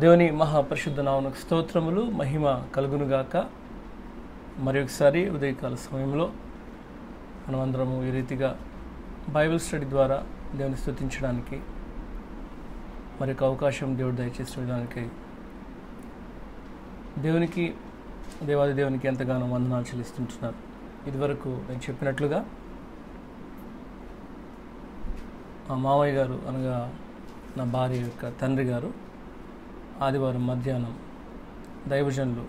దేవుని మహాపరిశుద్ధ నామమునకు స్తోత్రములు మహిమ కలుగునుగాక. మరి ఒకసారి ఉదయకాల సమయంలో మనమందరము ఈ రీతిగా బైబిల్ స్టడీ ద్వారా దేవుని స్తుతించడానికి మరి ఒక అవకాశం దేవుడు దయచేసిన విధానికి దేవాది దేవునికి ఎంతగానో వందనాలు చెల్లిస్తుంటున్నారు. ఇదివరకు నేను చెప్పినట్లుగా మా మామయ్య గారు అనగా నా భార్య యొక్క తండ్రి గారు ఆదివారం మధ్యాహ్నం దైవజనులు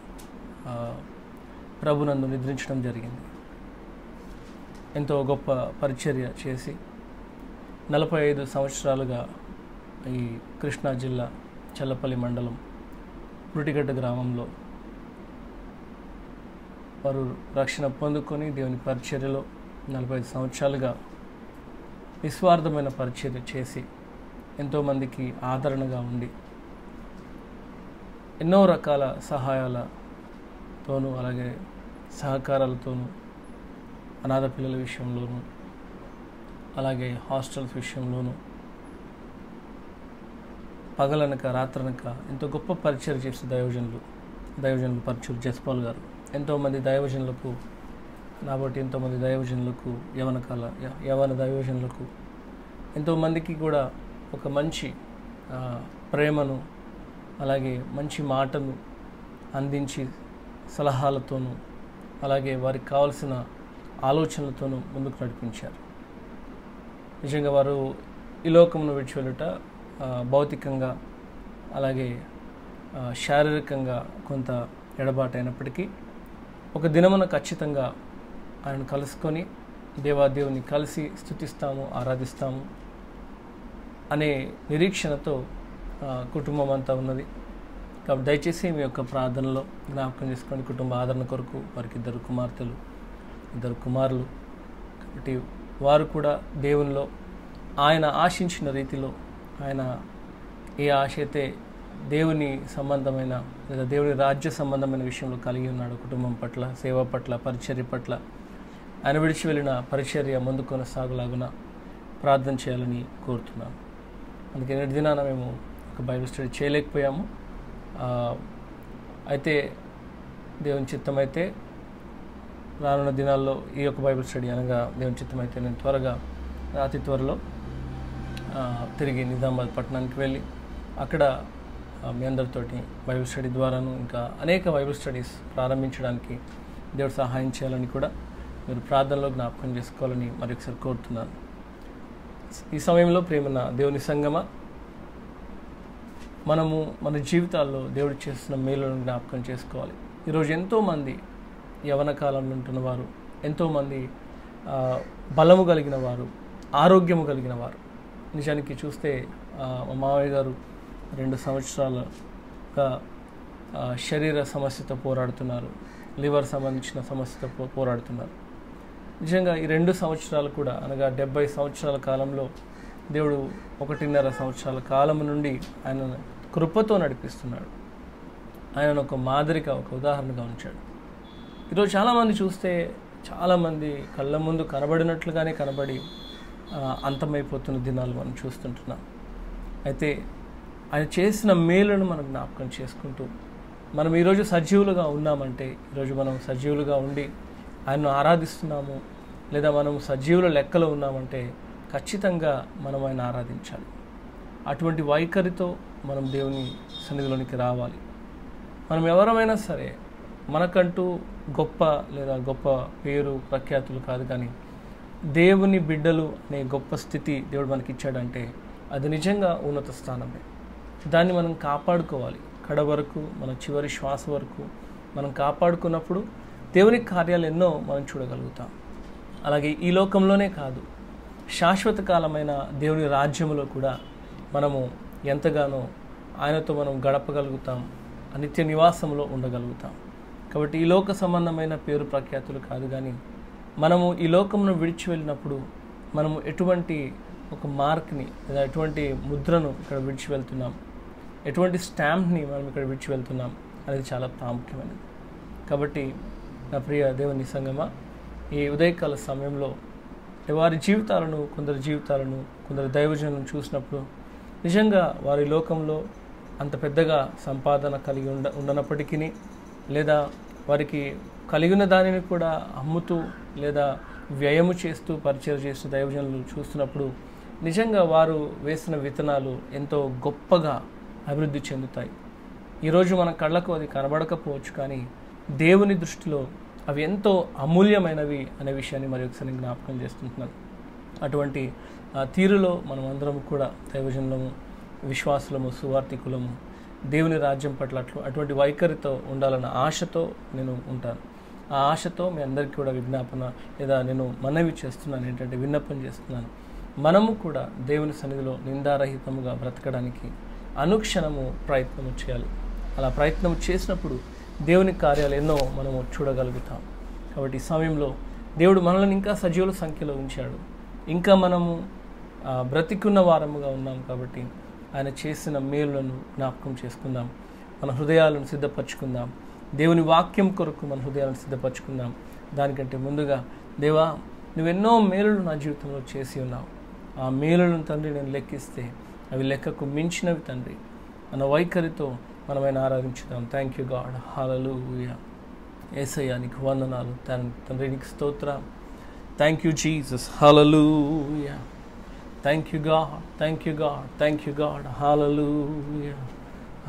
ప్రభునందు నిద్రించడం జరిగింది. ఎంతో గొప్ప పరిచర్య చేసి 45 సంవత్సరాలుగా ఈ కృష్ణా జిల్లా చల్లపల్లి మండలం పురిటిగడ్డ గ్రామంలో వారు రక్షణ పొందుకొని దేవుని పరిచర్యలో 45 సంవత్సరాలుగా నిస్వార్థమైన పరిచర్య చేసి ఎంతోమందికి ఆదరణగా ఉండి ఎన్నో రకాల సహాయాలతోనూ అలాగే సహకారాలతోనూ అనాథ పిల్లల విషయంలోనూ అలాగే హాస్టల్స్ విషయంలోనూ పగలనక రాత్రనక ఎంతో గొప్ప పరిచయం చేసే దైవజనులు పరిచయం జస్పాల్ గారు ఎంతోమంది దైవజనులకు కాబట్టి ఎంతోమంది దైవజనులకు యవన దైవజనులకు ఎంతోమందికి కూడా ఒక మంచి ప్రేమను అలాగే మంచి మాటను అందించి సలహాలతోనూ అలాగే వారికి కావలసిన ఆలోచనలతోనూ ముందుకు నడిపించారు. నిజంగా వారు ఈ లోకమును విడిచి వెళ్ళుట భౌతికంగా అలాగే శారీరకంగా కొంత ఎడబాటైనప్పటికీ ఒక దినమున ఖచ్చితంగా ఆయన కలుసుకొని దేవాదేవుని కలిసి స్తుతిస్తాము, ఆరాధిస్తాము అనే నిరీక్షణతో కుటుంబం అంతా ఉన్నది. కాబట్టి దయచేసి మీ యొక్క ప్రార్థనలో జ్ఞాపకం చేసుకొని కుటుంబ ఆదరణ కొరకు వారికి 2 కుమార్తెలు 2 కుమారులు కాబట్టి వారు కూడా దేవునిలో ఆయన ఆశించిన రీతిలో ఆయన ఏ ఆశ అయితే దేవుని సంబంధమైన లేదా దేవుని రాజ్య సంబంధమైన విషయంలో కలిగి ఉన్నాడు కుటుంబం పట్ల, సేవ పట్ల, పరిచర్య పట్ల ఆయన విడిచి వెళ్ళిన పరిచర్య ముందు కొనసాగులాగున ప్రార్థన చేయాలని కోరుతున్నాను. అందుకే నేటి దినాన మేము ఒక బైబిల్ స్టడీ చేయలేకపోయాము. అయితే దేవుని చిత్తమైతే రానున్న దినాల్లో ఈ యొక్క బైబిల్ స్టడీ అనగా దేవుని చిత్తమైతే నేను అతి త్వరలో తిరిగి నిజామాబాద్ పట్టణానికి వెళ్ళి అక్కడ మీ అందరితోటి బైబిల్ స్టడీ ద్వారాను ఇంకా అనేక బైబిల్ స్టడీస్ ప్రారంభించడానికి దేవుడు సహాయం చేయాలని కూడా మీరు ప్రార్థనలో జ్ఞాపకం చేసుకోవాలని మరొకసారి కోరుతున్నాను. ఈ సమయంలో ప్రేమన దేవుని సంగమా, మనము మన జీవితాల్లో దేవుడు చేస్తున్న మేలును జ్ఞాపకం చేసుకోవాలి. ఈరోజు ఎంతోమంది యవన కాలంలో ఉంటున్న వారు, ఎంతోమంది బలము కలిగిన వారు, ఆరోగ్యము కలిగిన వారు. నిజానికి చూస్తే మా మావయ్య గారు 2 సంవత్సరాలుగా శరీర సమస్యతో పోరాడుతున్నారు, లివర్ సంబంధించిన సమస్యతో పోరాడుతున్నారు. నిజంగా ఈ 2 సంవత్సరాలు కూడా అనగా 70 సంవత్సరాల కాలంలో దేవుడు 1.5 సంవత్సరాల కాలం నుండి ఆయన కృపతో నడిపిస్తున్నాడు. ఆయనను ఒక మాదిరిగా, ఒక ఉదాహరణగా ఉంచాడు. ఈరోజు చాలామంది చూస్తే చాలామంది కళ్ళ ముందు కనబడినట్లుగానే కనబడి అంతమైపోతున్న దినాలు మనం చూస్తుంటున్నాం. అయితే ఆయన చేసిన మేలును మనం జ్ఞాపకం చేసుకుంటూ మనం ఈరోజు సజీవులుగా ఉన్నామంటే, ఈరోజు మనం సజీవులుగా ఉండి ఆయన్ను ఆరాధిస్తున్నాము లేదా మనం సజీవుల లెక్కలో ఉన్నామంటే ఖచ్చితంగా మనం ఆయన ఆరాధించాలి. అటువంటి వైఖరితో మనం దేవుని సన్నిధిలోనికి రావాలి. మనం ఎవరమైనా సరే మనకంటూ గొప్ప పేరు ప్రఖ్యాతులు కాదు, కానీ దేవుని బిడ్డలు అనే గొప్ప స్థితి దేవుడు మనకి ఇచ్చాడంటే అది నిజంగా ఉన్నత స్థానమే. దాన్ని మనం కాపాడుకోవాలి. కడ వరకు, మన చివరి శ్వాస వరకు మనం కాపాడుకున్నప్పుడు దేవుని కార్యాలు ఎన్నో మనం చూడగలుగుతాం. అలాగే ఈ లోకంలోనే కాదు, శాశ్వత కాలమైన దేవుని రాజ్యంలో కూడా మనము ఎంతగానో ఆయనతో మనం గడపగలుగుతాం, నిత్య నివాసంలో ఉండగలుగుతాం. కాబట్టి ఈ లోక సంబంధమైన పేరు ప్రఖ్యాతులు కాదు, కానీ మనము ఈ లోకమును విడిచి వెళ్ళినప్పుడు మనము ఎటువంటి ఒక మార్క్ని లేదా ఎటువంటి ముద్రను ఇక్కడ విడిచి వెళ్తున్నాం, ఎటువంటి స్టాంప్ని మనం ఇక్కడ విడిచి వెళ్తున్నాం అనేది చాలా ప్రాముఖ్యమైనది. కాబట్టి నా ప్రియ దేవుని సంగమా, ఈ ఉదయకాల సమయంలో వారి జీవితాలను కొందరు దైవజనులను చూసినప్పుడు నిజంగా వారి లోకంలో అంత పెద్దగా సంపాదన కలిగి ఉండనప్పటికీ, లేదా వారికి కలిగిన దానిని కూడా అమ్ముతూ లేదా వ్యయము చేస్తూ పరిచయం చేస్తూ దైవజనులు చూస్తున్నప్పుడు నిజంగా వారు వేసిన విత్తనాలు ఎంతో గొప్పగా అభివృద్ధి చెందుతాయి. ఈరోజు మన కళ్ళకు అది కనబడకపోవచ్చు, కానీ దేవుని దృష్టిలో అవి ఎంతో అమూల్యమైనవి అనే విషయాన్ని మరి ఒకసారి జ్ఞాపకం చేస్తుంటున్నాను. అటువంటి తీరులో మనం అందరం కూడా దైవజనులము, విశ్వాసులము, సువార్థికులము, దేవుని రాజ్యం పట్ల అటువంటి వైఖరితో ఉండాలన్న ఆశతో నేను ఉంటాను. ఆ ఆశతో మీ అందరికీ కూడా విజ్ఞాపన లేదా నేను మనవి చేస్తున్నాను, ఏంటంటే విన్నపం చేస్తున్నాను. మనము కూడా దేవుని సన్నిధిలో నిందారహితముగా బ్రతకడానికి అనుక్షణము ప్రయత్నము చేయాలి. అలా ప్రయత్నం చేసినప్పుడు దేవుని కార్యాలు ఎన్నో మనము చూడగలుగుతాం. కాబట్టి ఈ సమయంలో దేవుడు మనల్ని ఇంకా సజీవుల సంఖ్యలో ఉంచాడు. ఇంకా మనము బ్రతికున్న వారముగా ఉన్నాం. కాబట్టి ఆయన చేసిన మేలులను జ్ఞాపకం చేసుకుందాం. మన హృదయాలను సిద్ధపరచుకుందాం. దేవుని వాక్యం కొరకు మన హృదయాలను సిద్ధపరచుకుందాం. దానికంటే ముందుగా, దేవా, నువ్వెన్నో మేలులు నా జీవితంలో చేసి ఉన్నావు. ఆ మేలులను తండ్రి నేను లెక్కిస్తే అవి లెక్కకు మించినవి తండ్రి అన్న వైఖరితో మనమైన ఆరాధించుదాం. Thank you God. హల్లెలూయా. యేసయ్యా నీకు వందనాలు తండ్రి, నీకు స్తోత్రం. Thank you Jesus. Hallelujah. Thank you God. Thank you God. Thank you God. Hallelujah.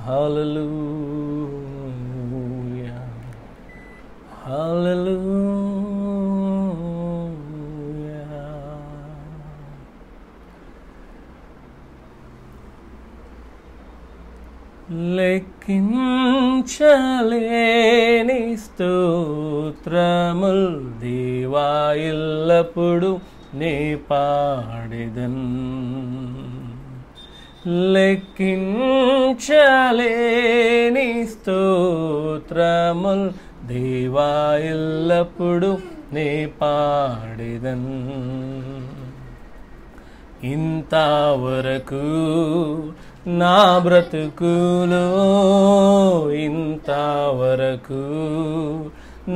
Hallelujah. Hallelujah. లెక్కించలేని స్తోత్రముల్ దేవా ఎల్లప్పుడు నే పాడెదన్. లెక్కించలేని స్తోత్రముల్ దేవా ఎల్లప్పుడు నే పాడెదన్. ఇంతవరకు నా బ్రతుకులో, ఇంతవరకు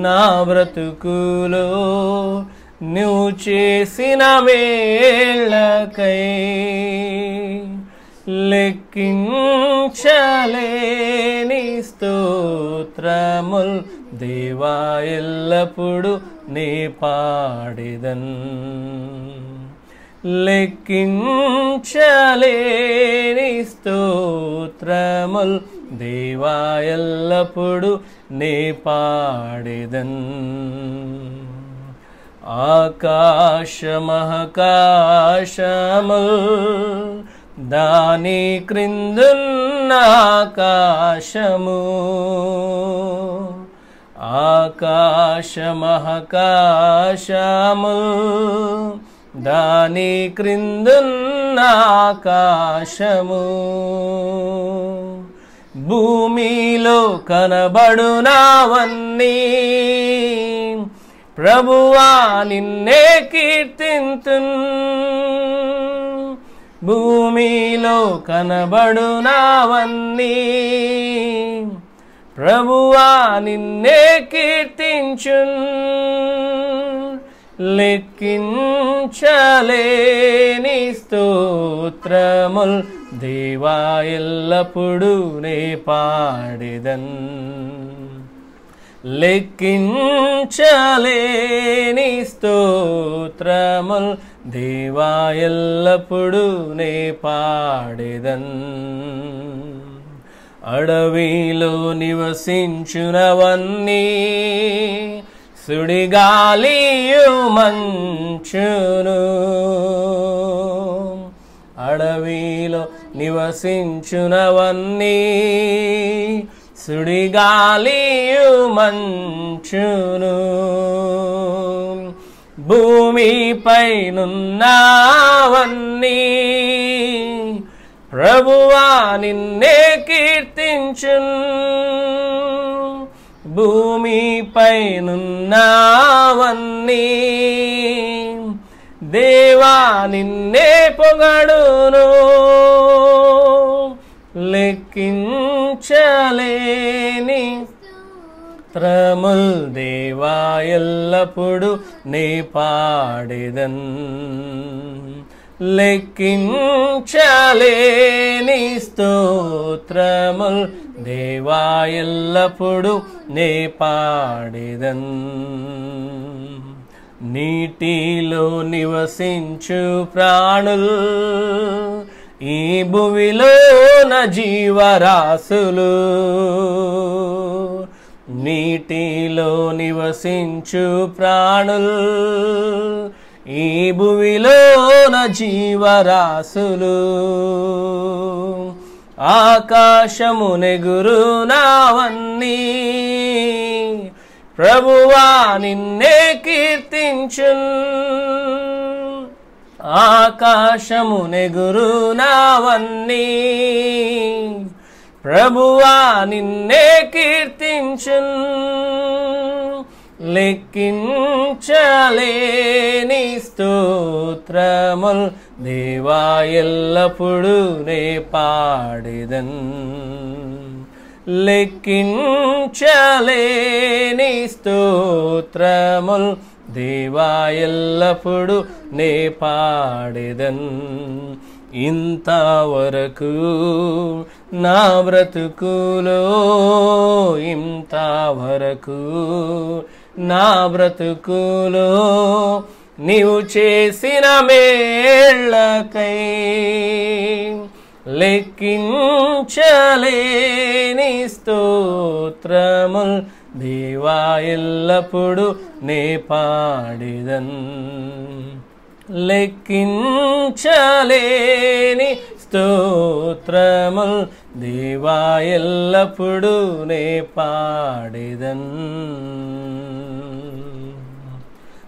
నా బ్రతుకులో నువ్వు చేసిన మేళ్ళకై లెక్కించలేని స్తోత్రముల్ దేవా ఎల్లప్పుడు నే పాడెదన్. లెక్కించలేని స్తోత్రముల్ దేవా ఎల్లప్పుడు నే పాడెదన్. ఆకాశమహాకాశముల్ దాని క్రిందున్న ఆకాశము, ఆకాశమహాకాశముల్ దాని క్రిందున్న ఆకాశము, భూమిలో కనబడునవన్నీ ప్రభువా నిన్నే కీర్తింతున్. భూమిలో కనబడునవన్నీ ప్రభువా నిన్నే కీర్తించున్. లెక్కించలేని స్తోత్రముల్ దేవా ఎల్లప్పుడు నే పాడెదన్. లెక్కించలేని స్తోత్రముల్ దేవా ఎల్లప్పుడు నే పాడెదన్. అడవిలో నివసించునవన్నీ సుడిగాలియు మంచును, అడవిలో నివసించునవన్నీ సుడిగాలియు మంచును, భూమిపైనున్నవన్నీ ప్రభువా నిన్నే కీర్తించున్. భూమిపైనున్నవన్నీ దేవా నిన్నే పొగడును. లెక్కించలేని స్తోత్రముల్ దేవా ఎల్లప్పుడు నే పాడెదన్. లెక్కించలేని స్తోత్రముల్ దేవా ఎల్లప్పుడు నే పాడేదన్. నీటిలో నివసించు ప్రాణుల్ ఈ భూమిలో నా జీవరాశులు, నీటిలో నివసించు ప్రాణుల్ ఈ భూమిలో నా జీవరాశులు, ఆకాశమునెగురు నావన్నీ ప్రభువా నిన్నే కీర్తించున్. ఆకాశమునెగురు నావన్నీ ప్రభువా నిన్నే కీర్తించున్. లెక్కించలేని స్తోత్రముల్ దేవా ఎల్లప్పుడు నే పాడేదన్. లెక్కించలేని స్తోత్రముల్ దేవా ఎల్లప్పుడు నే పాడేదన్. ఇంతవరకు నా బ్రతుకులో, ఇంతవరకు నా బ్రతుకులో నీవు చేసిన మేళ్ళకై లెక్కించలేని స్తోత్రముల్ దేవా ఎల్లప్పుడు నే పాడేదన్. లెక్కించలేని స్తోత్రముల్ దేవా ఎల్లప్పుడు నే పాడేదన్.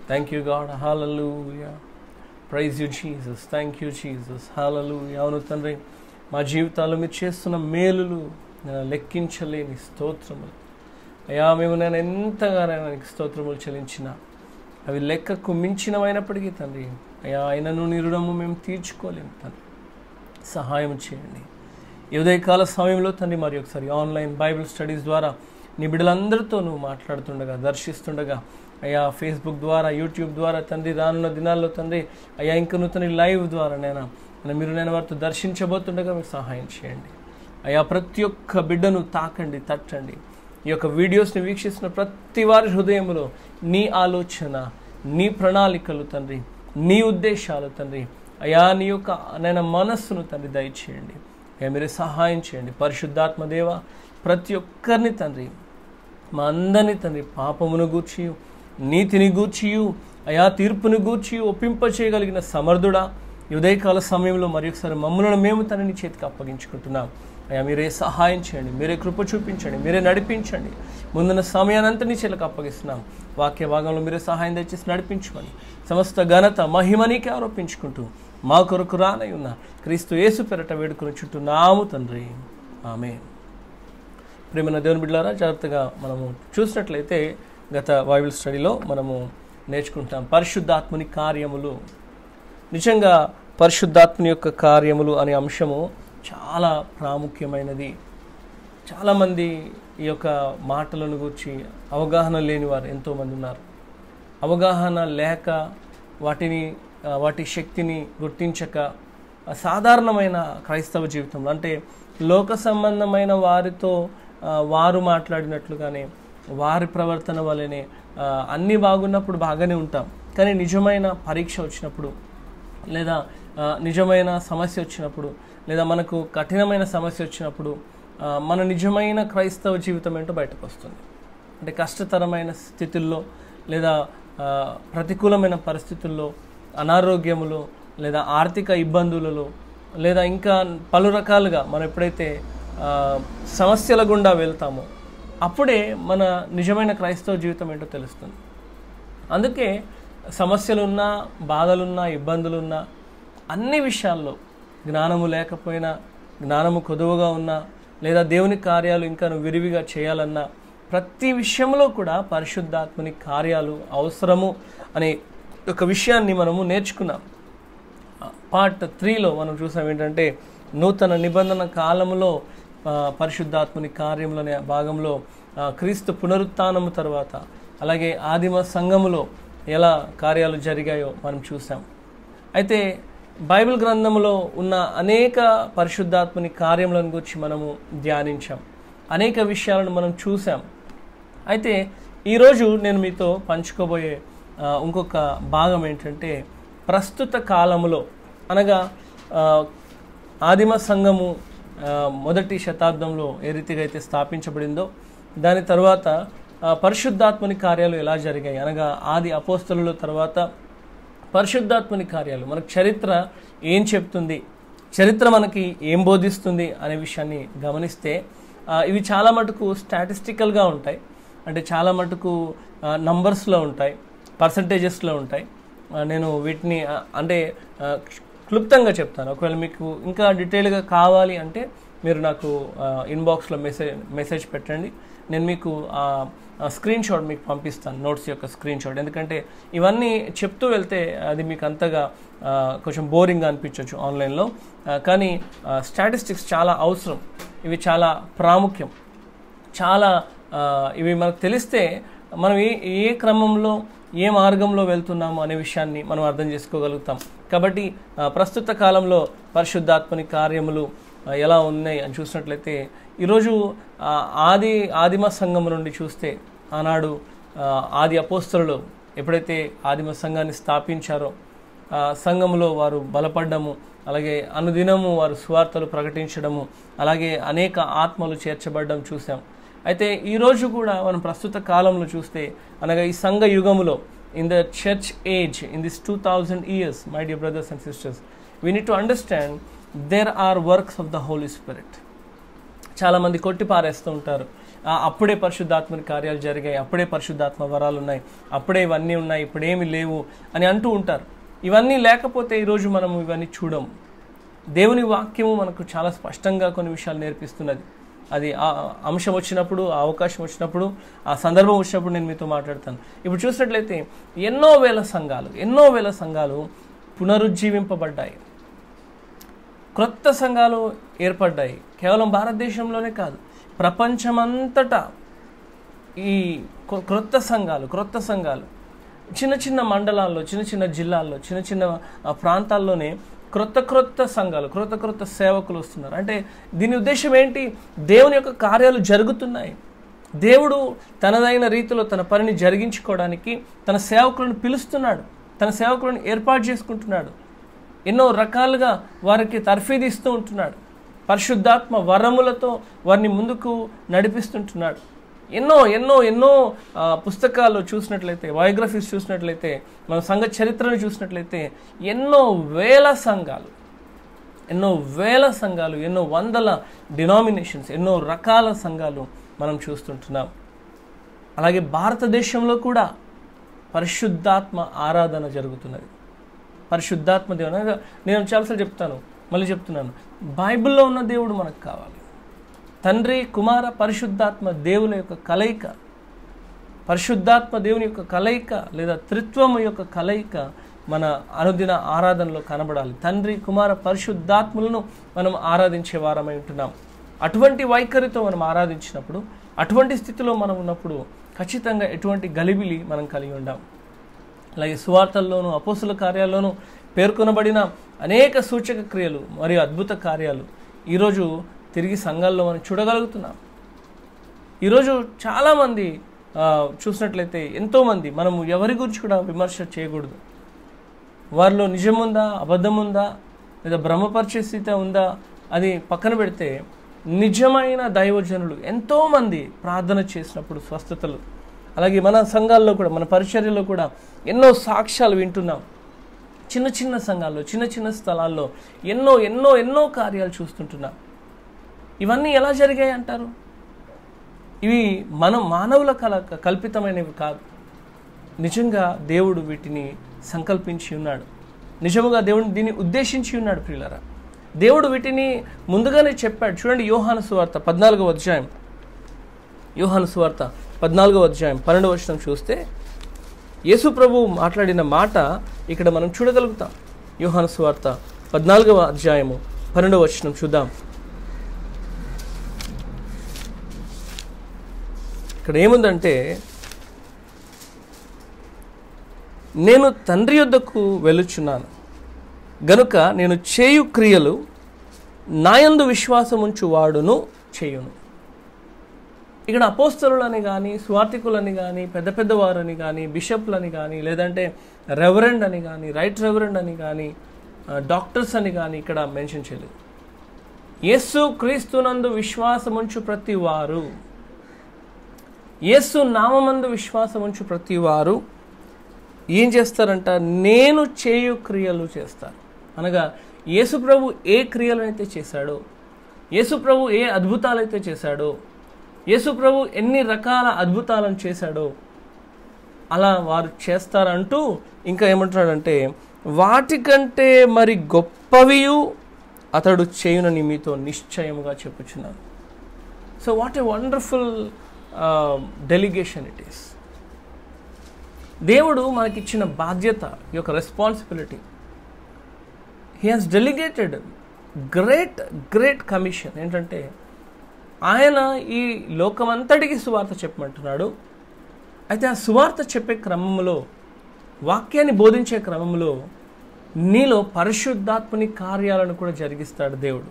Thank you God. Hallelujah. Praise you Jesus. Thank you Jesus. Hallelujah. అవును తండ్రి, మా జీవితాల్లో మీరు చేస్తున్న మేలులు లెక్కించలేని స్తోత్రములు అయ్యా. మేము నేను ఎంతగానైనా నీకు స్తోత్రములు చెల్లించిన అవి లెక్కకు మించినమైనప్పటికీ తండ్రి అయ్యా, ఆయనను నీ రుణము మేము తీర్చుకోలేము తండ్రి. సహాయం చేయండి. ఈ ఉదయకాల సమయంలో తండ్రి మరి ఒకసారి ఆన్లైన్ బైబిల్ స్టడీస్ ద్వారా నీ బిడ్డలందరితో నువ్వు మాట్లాడుతుండగా, దర్శిస్తుండగా అయ్యా, ఫేస్బుక్ ద్వారా, యూట్యూబ్ ద్వారా తండ్రి రానున్న దినాల్లో తండ్రి అయ్యా, ఇంకా తండ్రి లైవ్ ద్వారా మీరు నేను వారితో దర్శించబోతుండగా మీరు సహాయం చేయండి అయ్యా. ప్రతి ఒక్క బిడ్డను తాకండి, తట్టండి. ఈ యొక్క వీడియోస్ని వీక్షిస్తున్న ప్రతి వారి హృదయంలో నీ ఆలోచన, నీ ప్రణాళికలు తండ్రి, నీ ఉద్దేశాలు తండ్రి అయ్యా, నీ యొక్క నేను మనస్సును తండ్రి దయచేయండి అయ్యా. మీరే సహాయం చేయండి. పరిశుద్ధాత్మ దేవ, ప్రతి ఒక్కరిని తండ్రి, మా అందరినీ తండ్రి పాపమును గూర్చి, నీతిని గూర్చి అయా, తీర్పును గూర్చి ఒప్పింపచేయగలిగిన సమర్థుడా, ఈ ఉదయకాల సమయంలో మరి ఒకసారి మమ్మల్ని మేము తండ్రిని చేతికి అప్పగించుకుంటున్నాం అయ్యా. మీరే సహాయం చేయండి, మీరే కృప చూపించండి, మీరే నడిపించండి. ముందున్న సమయానంతా నీ చేతికి అప్పగిస్తున్నాం. వాక్య భాగంలో మీరే సహాయం దయచేసి నడిపించమని సమస్త ఘనత మహిమ నీకే ఆరోపించుకుంటూ మా కొరకు రానై ఉన్న క్రీస్తు యేసు పేరట వేడుకొని చుట్టూనాము తండ్రి. ఆమేన్. ప్రేమన దేవుని బిడ్డలారా, జాగ్రత్తగా మనము చూసినట్లయితే గత బైబిల్ స్టడీలో మనము నేర్చుకుంటాం పరిశుద్ధాత్ముని కార్యములు. నిజంగా పరిశుద్ధాత్ముని యొక్క కార్యములు అనే అంశము చాలా ప్రాముఖ్యమైనది. చాలామంది ఈ యొక్క మాటలను గురించి అవగాహన లేని వారు ఎంతోమంది ఉన్నారు. అవగాహన లేక వాటి శక్తిని గుర్తించక సాధారణమైన క్రైస్తవ జీవితంలో, అంటే లోక సంబంధమైన వారితో వారు మాట్లాడినట్లుగానే, వారి ప్రవర్తన వల్లనే అన్నీ బాగున్నప్పుడు బాగానే ఉంటాం. కానీ నిజమైన పరీక్ష వచ్చినప్పుడు, లేదా నిజమైన సమస్య వచ్చినప్పుడు, లేదా మనకు కఠినమైన సమస్య వచ్చినప్పుడు మన నిజమైన క్రైస్తవ జీవితం ఏంటో బయటకు వస్తుంది. అంటే కష్టతరమైన స్థితుల్లో, లేదా ప్రతికూలమైన పరిస్థితుల్లో, అనారోగ్యములో, లేదా ఆర్థిక ఇబ్బందులలో, లేదా ఇంకా పలు రకాలుగా మనం ఎప్పుడైతే సమస్యల గుండా వెళ్తామో అప్పుడే మన నిజమైన క్రైస్తవ జీవితం ఏంటో తెలుస్తుంది. అందుకే సమస్యలున్నా, బాధలున్నా, ఇబ్బందులున్నా, అన్ని విషయాల్లో జ్ఞానము లేకపోయినా, జ్ఞానము కొదువుగా ఉన్నా, లేదా దేవుని కార్యాలు ఇంకా విరివిగా చేయాలన్నా, ప్రతి విషయంలో కూడా పరిశుద్ధాత్మని కార్యాలు అవసరము అనే ఒక విషయాన్ని మనము నేర్చుకున్నాం. పార్ట్ 3లో మనం చూసాం ఏంటంటే, నూతన నిబంధన కాలంలో పరిశుద్ధాత్మని కార్యములనే భాగంలో క్రీస్తు పునరుత్థానము తర్వాత, అలాగే ఆదిమ సంఘములో ఎలా కార్యాలు జరిగాయో మనం చూసాం. అయితే బైబిల్ గ్రంథంలో ఉన్న అనేక పరిశుద్ధాత్మని కార్యములను గురించి మనము ధ్యానించాం, అనేక విషయాలను మనం చూసాం. అయితే ఈరోజు నేను మీతో పంచుకోబోయే ఇంకొక భాగం ఏంటంటే, ప్రస్తుత కాలములో అనగా ఆదిమ సంఘము మొదటి శతాబ్దంలో ఏ రీతిగా అయితే స్థాపించబడిందో, దాని తర్వాత పరిశుద్ధాత్మని కార్యాలు ఎలా జరిగాయి అనగా ఆది అపోస్తలుల తర్వాత పరిశుద్ధాత్మని కార్యాలు, మనకు చరిత్ర ఏం చెప్తుంది, చరిత్ర మనకి ఏం బోధిస్తుంది అనే విషయాన్ని గమనిస్తే ఇవి చాలా మటుకు స్టాటిస్టికల్గా ఉంటాయి. అంటే చాలా మటుకు నంబర్స్లో ఉంటాయి, పర్సంటేజెస్లో ఉంటాయి. నేను వీటిని అంటే క్లుప్తంగా చెప్తాను. ఒకవేళ మీకు ఇంకా డీటెయిల్గా కావాలి అంటే మీరు నాకు ఇన్బాక్స్లో మెసేజ్ పెట్టండి. నేను మీకు స్క్రీన్ షాట్ మీకు పంపిస్తాను, నోట్స్ యొక్క స్క్రీన్ షాట్. ఎందుకంటే ఇవన్నీ చెప్తూ వెళ్తే అది మీకు అంతగా కొంచెం బోరింగ్గా అనిపించవచ్చు ఆన్లైన్లో. కానీ స్టాటిస్టిక్స్ చాలా అవసరం, ఇవి చాలా ప్రాముఖ్యం. చాలా ఇవి మనకు తెలిస్తే మనం ఏ క్రమంలో ఏ మార్గంలో వెళ్తున్నాము అనే విషయాన్ని మనం అర్థం చేసుకోగలుగుతాం. కాబట్టి ప్రస్తుత కాలంలో పరిశుద్ధాత్మని కార్యములు ఎలా ఉన్నాయి అని చూసినట్లయితే, ఈరోజు ఆదిమ సంఘం నుండి చూస్తే, ఆనాడు ఆది అపోస్తలులు ఎప్పుడైతే ఆదిమ సంఘాన్ని స్థాపించారో సంఘంలో వారు బలపడ్డము, అలాగే అనుదినము వారు సువార్తలు ప్రకటించడము, అలాగే అనేక ఆత్మలు చేర్చబడ్డం చూసాం. అయితే ఈరోజు కూడా మనం ప్రస్తుత కాలంలో చూస్తే, అనగా ఈ సంఘ యుగములో, in the church age, in this 2000 years, my dear brothers and sisters, we need to understand there are works of the Holy Spirit. చాలామంది కొట్టి పారేస్తూ ఉంటారు, అప్పుడే పరిశుద్ధాత్మని కార్యాలు జరిగాయి, అప్పుడే పరిశుద్ధాత్మ వరాలు ఉన్నాయి, అప్పుడే ఇవన్నీ ఉన్నాయి, ఇప్పుడేమి లేవు అని అంటూ ఉంటారు. ఇవన్నీ లేకపోతే ఈరోజు మనం ఇవన్నీ చూడము. దేవుని వాక్యము మనకు చాలా స్పష్టంగా కొన్ని విషయాలు నేర్పిస్తున్నది. అది ఆ అంశం వచ్చినప్పుడు, ఆ అవకాశం వచ్చినప్పుడు, ఆ సందర్భం వచ్చినప్పుడు నేను మీతో మాట్లాడతాను. ఇప్పుడు చూసినట్లయితే ఎన్నో వేల సంఘాలు పునరుజ్జీవింపబడ్డాయి, క్రొత్త సంఘాలు ఏర్పడ్డాయి. కేవలం భారతదేశంలోనే కాదు, ప్రపంచమంతటా ఈ క్రొత్త సంఘాలు చిన్న చిన్న మండలాల్లో, చిన్న చిన్న జిల్లాల్లో, చిన్న చిన్న ప్రాంతాల్లోనే క్రొత్త సంఘాలు, క్రొత్త సేవకులు వస్తున్నారు. అంటే దీని ఉద్దేశం ఏంటి? దేవుని యొక్క కార్యాలు జరుగుతున్నాయి. దేవుడు తనదైన రీతిలో తన పనిని జరిగించుకోవడానికి తన సేవకులను పిలుస్తున్నాడు, తన సేవకులను ఏర్పాటు చేసుకుంటున్నాడు. ఎన్నో రకాలుగా వారికి తర్ఫీదు ఇస్తూ ఉంటున్నాడు. పరిశుద్ధాత్మ వరములతో వారిని ముందుకు నడిపిస్తుంటున్నాడు. ఎన్నో పుస్తకాలు చూసినట్లయితే, బయోగ్రఫీస్ చూసినట్లయితే, మన సంఘ చరిత్రను చూసినట్లయితే ఎన్నో వేల సంఘాలు, ఎన్నో వందల డినామినేషన్స్, ఎన్నో రకాల సంఘాలు మనం చూస్తుంటున్నాం. అలాగే భారతదేశంలో కూడా పరిశుద్ధాత్మ ఆరాధన జరుగుతున్నది. పరిశుద్ధాత్మ దేవుడు, నేను చాలాసార్లు చెప్తాను, మళ్ళీ చెప్తున్నాను, బైబిల్లో ఉన్న దేవుడు మనకు కావాలి. తండ్రి, కుమార, పరిశుద్ధాత్మ దేవుల యొక్క కలయిక, పరిశుద్ధాత్మ దేవుని యొక్క కలయిక లేదా త్రిత్వము యొక్క కలయిక మన అనుదిన ఆరాధనలో కనబడాలి. తండ్రి, కుమార, పరిశుద్ధాత్మలను మనం ఆరాధించే వారమై ఉంటున్నాం. అటువంటి వైఖరితో మనం ఆరాధించినప్పుడు, అటువంటి స్థితిలో మనం ఉన్నప్పుడు ఖచ్చితంగా ఎటువంటి గలిబిలి మనం కలిగి ఉండాం. అలాగే సువార్తల్లోనూ అపోస్తుల కార్యాల్లోనూ పేర్కొనబడిన అనేక సూచక క్రియలు మరియు అద్భుత కార్యాలు ఈరోజు తిరిగి సంఘాల్లో మనం చూడగలుగుతున్నాం. ఈరోజు చాలామంది చూసినట్లయితే ఎంతోమంది, మనము ఎవరి గురించి కూడా విమర్శ చేయకూడదు. వారిలో నిజముందా, అబద్ధముందా, లేదా భ్రమపరిచే స్థితి ఉందా అది పక్కన పెడితే, నిజమైన దైవజనులు ఎంతోమంది ప్రార్థన చేసినప్పుడు స్వస్థతలు, అలాగే మన సంఘాల్లో కూడా, మన పరిచర్యలో కూడా ఎన్నో సాక్ష్యాలు వింటున్నాం. చిన్న చిన్న సంఘాల్లో, చిన్న చిన్న స్థలాల్లో ఎన్నో కార్యాలు చూస్తుంటున్నాం. ఇవన్నీ ఎలా జరిగాయి అంటారు? ఇవి మానవుల కల్పితమైనవి కాదు. నిజంగా దేవుడు వీటిని సంకల్పించి ఉన్నాడు. నిజముగా దేవుడు దీన్ని ఉద్దేశించి ఉన్నాడు. ప్రియులారా, దేవుడు వీటిని ముందుగానే చెప్పాడు. చూడండి, యోహాను సువార్త 14వ అధ్యాయం, యోహాను సువార్త 14వ అధ్యాయం 12వ వచనం చూస్తే యేసు ప్రభు మాట్లాడిన మాట ఇక్కడ మనం చూడగలుగుతాం. యోహాను సువార్త 14వ అధ్యాయము 12వ వచనం చూద్దాం. ఇక్కడ ఏముందంటే, నేను తండ్రి యొద్దకు వెళ్ళుచున్నాను, గనుక నేను చేయు క్రియలు నాయందు విశ్వాసం ఉంచువాడును చేయును. ఇక్కడ అపోస్తలులని కానీ, స్వార్థికులని కానీ, పెద్ద పెద్దవారని కానీ, బిషప్లని కానీ, లేదంటే రెవరెండ్ అని కానీ, రైట్ రెవరెండ్ అని కానీ, డాక్టర్స్ అని కానీ ఇక్కడ మెన్షన్ చేయలేదు. యేసు క్రీస్తునందు విశ్వాసముంచు ప్రతి వారు, యేసు నామమందు విశ్వాసముంచు ప్రతి వారు ఏం చేస్తారంట? నేను చేయు క్రియలు చేస్తారు. అనగా యేసు ప్రభు ఏ క్రియలనైతే చేశాడో, యేసు ప్రభు ఏ అద్భుతాలైతే చేశాడో, యేసు ప్రభు ఎన్ని రకాల అద్భుతాలను చేశాడో అలా వారు చేస్తారంటూ ఇంకా ఏమంటున్నాడంటే, వాటికంటే మరి గొప్పవియు అతడు చేయునని మీతో నిశ్చయముగా చెప్పుచున్నాను. So what a wonderful delegation it is. దేవుడు మనకిచ్చిన బాధ్యత, ఈ యొక్క responsibility, he has delegated great commission. ఏంటంటే ఆయన ఈ లోకమంతటికి సువార్త చెప్పమంటున్నాడు. అయితే ఆ సువార్త చెప్పే క్రమంలో, వాక్యాన్ని బోధించే క్రమంలో నీలో పరిశుద్ధాత్మని కార్యాలను కూడా జరిగిస్తాడు దేవుడు.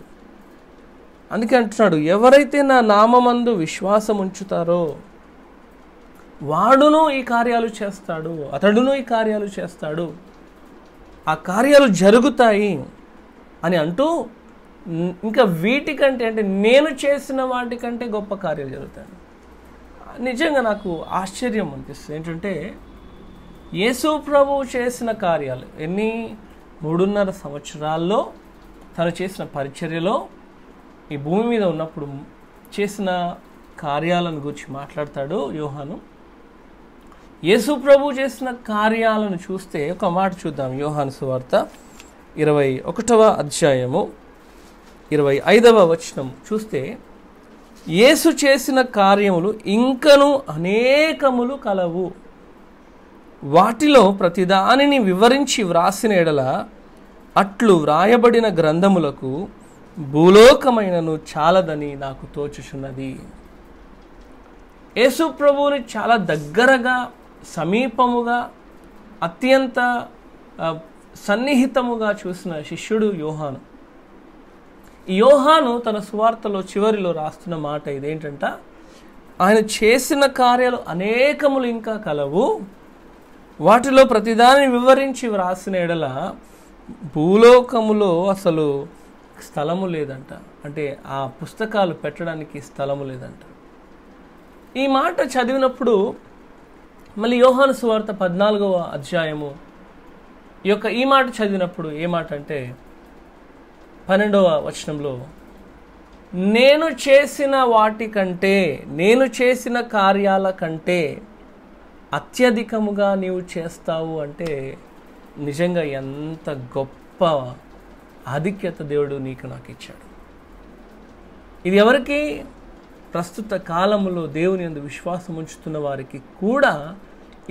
అందుకే అంటున్నాడు, ఎవరైతే నా నామమందు విశ్వాసం ఉంచుతారో వాడును ఈ కార్యాలు చేస్తాడు, అతడును ఈ కార్యాలు చేస్తాడు, ఆ కార్యాలు జరుగుతాయి అని అంటూ, ఇంకా వీటికంటే అంటే నేను చేసిన వాటికంటే గొప్ప కార్యాలు జరుగుతాయి. నిజంగా నాకు ఆశ్చర్యం అనిపిస్తుంది. ఏంటంటే యేసు ప్రభువు చేసిన కార్యాలు 3.5 సంవత్సరాల్లో తను చేసిన పరిచర్యలో ఈ భూమి మీద ఉన్నప్పుడు చేసిన కార్యాలను గురించి మాట్లాడతాడు యోహాను. యేసు ప్రభువు చేసిన కార్యాలను చూస్తే ఒక మాట చూద్దాం. యోహాను సువార్త 21వ అధ్యాయము 25వ వచనం చూస్తే, యేసు చేసిన కార్యములు ఇంకను అనేకములు కలవు, వాటిలో ప్రతిదానిని వివరించి వ్రాసిన ఎడల అట్లు వ్రాయబడిన గ్రంథములకు భూలోకమైనను చాలదని నాకు తోచుచున్నది. యేసు ప్రభువుని చాలా దగ్గరగా, సమీపముగా, అత్యంత సన్నిహితముగా చూసిన శిష్యుడు యోహాను. ఈ యోహాను తన సువార్తలో చివరిలో రాస్తున్న మాట ఇదేంటంట, ఆయన చేసిన కార్యాలు అనేకములు ఇంకా కలవు, వాటిలో ప్రతిదాన్ని వివరించి వ్రాసిన ఎడల భూలోకములో అసలు స్థలము లేదంట. అంటే ఆ పుస్తకాలు పెట్టడానికి స్థలము లేదంట. ఈ మాట చదివినప్పుడు మళ్ళీ యోహాను సువార్త 14వ అధ్యాయము ఈ మాట చదివినప్పుడు ఏ మాట అంటే 12వ వచనంలో, నేను చేసిన వాటికంటే, నేను చేసిన కార్యాల కంటే అత్యధికముగా నీవు చేస్తావు అంటే నిజంగా ఎంత గొప్ప ఆధిక్యత దేవుడు నీకు నాకు ఇచ్చాడు. ఇది ఎవరికి? ప్రస్తుత కాలములో దేవుని యందు విశ్వాసం ఉంచుతున్న వారికి కూడా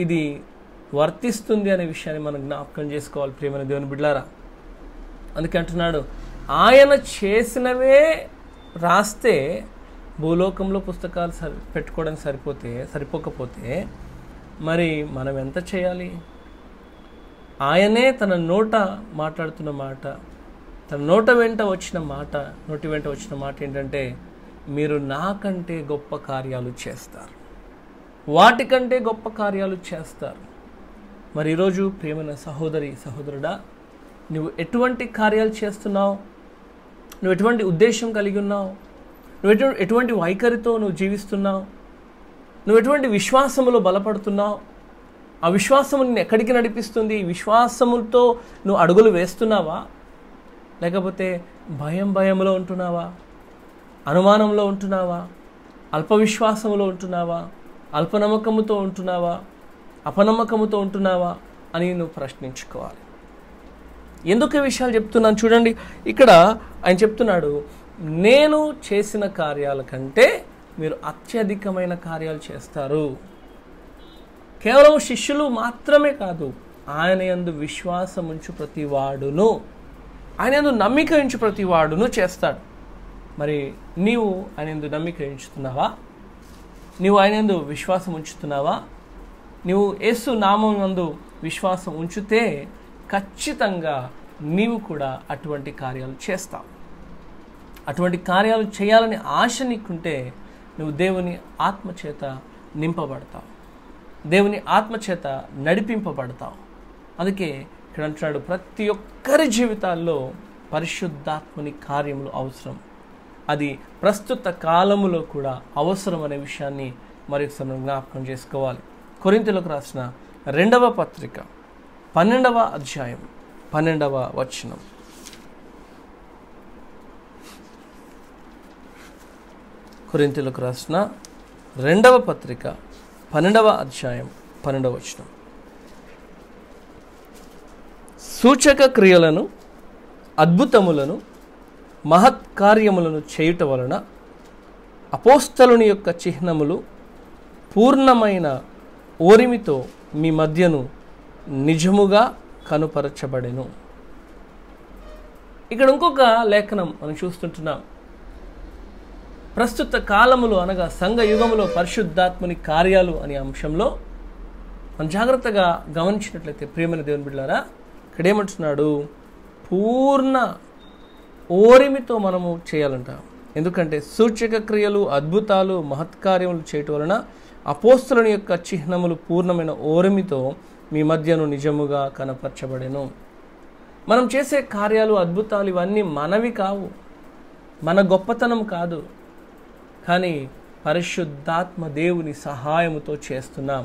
ఇది వర్తిస్తుంది అనే విషయాన్ని మనం జ్ఞాపకం చేసుకోవాలి ప్రియమైన దేవుని బిడ్డలారా. అందుకే అంటున్నాడు, ఆయన చేసినవే రాస్తే భూలోకంలో పుస్తకాలు పెట్టుకోవడానికి సరిపోకపోతే మరి మనం ఎంత చేయాలి? ఆయనే తన నోట మాట్లాడుతున్న మాట, తన నోటి వెంట వచ్చిన మాట ఏంటంటే, మీరు నాకంటే గొప్ప కార్యాలు చేస్తారు, వాటికంటే గొప్ప కార్యాలు చేస్తారు. మరి ఈరోజు ప్రియమైన సహోదరి సహోదరుడా, నువ్వు ఎటువంటి కార్యాలు చేస్తున్నావు? నువ్వు ఎటువంటి ఉద్దేశం కలిగి ఉన్నావు? నువ్వు ఎటువంటి వైఖరితో నువ్వు జీవిస్తున్నావు? నువ్వు ఎటువంటి విశ్వాసములో బలపడుతున్నావు? ఆ విశ్వాసము నిన్ను ఎక్కడికి నడిపిస్తుంది? విశ్వాసముతో నువ్వు అడుగులు వేస్తున్నావా? లేకపోతే భయంలో ఉంటున్నావా? అనుమానంలో ఉంటున్నావా? అల్ప విశ్వాసములో ఉంటున్నావా? అల్పనమ్మకముతో ఉంటున్నావా? అపనమ్మకముతో ఉంటున్నావా అని నువ్వు ప్రశ్నించుకోవాలి. ఎందుకు ఈ విషయాలు చెప్తున్నాను చూడండి. ఇక్కడ ఆయన చెప్తున్నాడు, నేను చేసిన కార్యాల కంటే మీరు అత్యధికమైన కార్యాలు చేస్తారు. కేవలం శిష్యులు మాత్రమే కాదు, ఆయన యందు విశ్వాసం ఉంచు ప్రతి వాడును, ఆయన యందు నమ్మిక ఉంచు ప్రతి వాడును చేస్తాడు. మరి నీవు ఆయన యందు నమ్మిక ఉంచుతున్నావా? నీవు ఆయన యందు విశ్వాసం ఉంచుతున్నావా? నువ్వు యేసు నామం నందు విశ్వాసం ఉంచితే ఖచ్చితంగా నీవు కూడా అటువంటి కార్యాలు చేస్తావు. అటువంటి కార్యాలు చేయాలని ఆశ నీకుంటే నువ్వు దేవుని ఆత్మచేత నింపబడతావు, దేవుని ఆత్మచేత నడిపింపబడతావు. అందుకే ఇక్కడ అంటున్నాడు, ప్రతి ఒక్కరి జీవితాల్లో పరిశుద్ధాత్మని కార్యములు అవసరం. అది ప్రస్తుత కాలములో కూడా అవసరం అనే విషయాన్ని మరొకసారి జ్ఞాపకం చేసుకోవాలి. కొరింథీయులకు రాసిన 2వ పత్రిక 12వ అధ్యాయం 12వ వచనం. కొరింథీయులకు రాసిన 2వ పత్రిక 12వ అధ్యాయం 12వ వచనం. సూచక క్రియలను, అద్భుతములను, మహత్కార్యములను చేయుట వలన అపోస్తలుని యొక్క చిహ్నములు పూర్ణమైన ఓరిమితో మీ మధ్యను నిజముగా కనుపరచబడెను. ఇక్కడ ఇంకొక లేఖనం మనం చూస్తుంటున్నాం. ప్రస్తుత కాలములో అనగా సంఘ యుగములో పరిశుద్ధాత్మని కార్యాలు అనే అంశంలో మనం జాగ్రత్తగా గమనించినట్లయితే ప్రియమైన దేవుని బిడ్డలారా, ఇక్కడ ఏమంటున్నాడు, పూర్ణ ఓరిమితో మనము చేయాలంట. ఎందుకంటే సూచక క్రియలు, అద్భుతాలు, మహత్కార్యములు చేయటం వలన అపోస్తలుని యొక్క చిహ్నములు పూర్ణమైన ఓరిమితో మీ మధ్యను నిజముగా కనపరచబడెను. మనం చేసే కార్యాలు, అద్భుతాలు ఇవన్నీ మనవి కావు, మన గొప్పతనం కాదు, కానీ పరిశుద్ధాత్మ దేవుని సహాయముతో చేస్తున్నాం.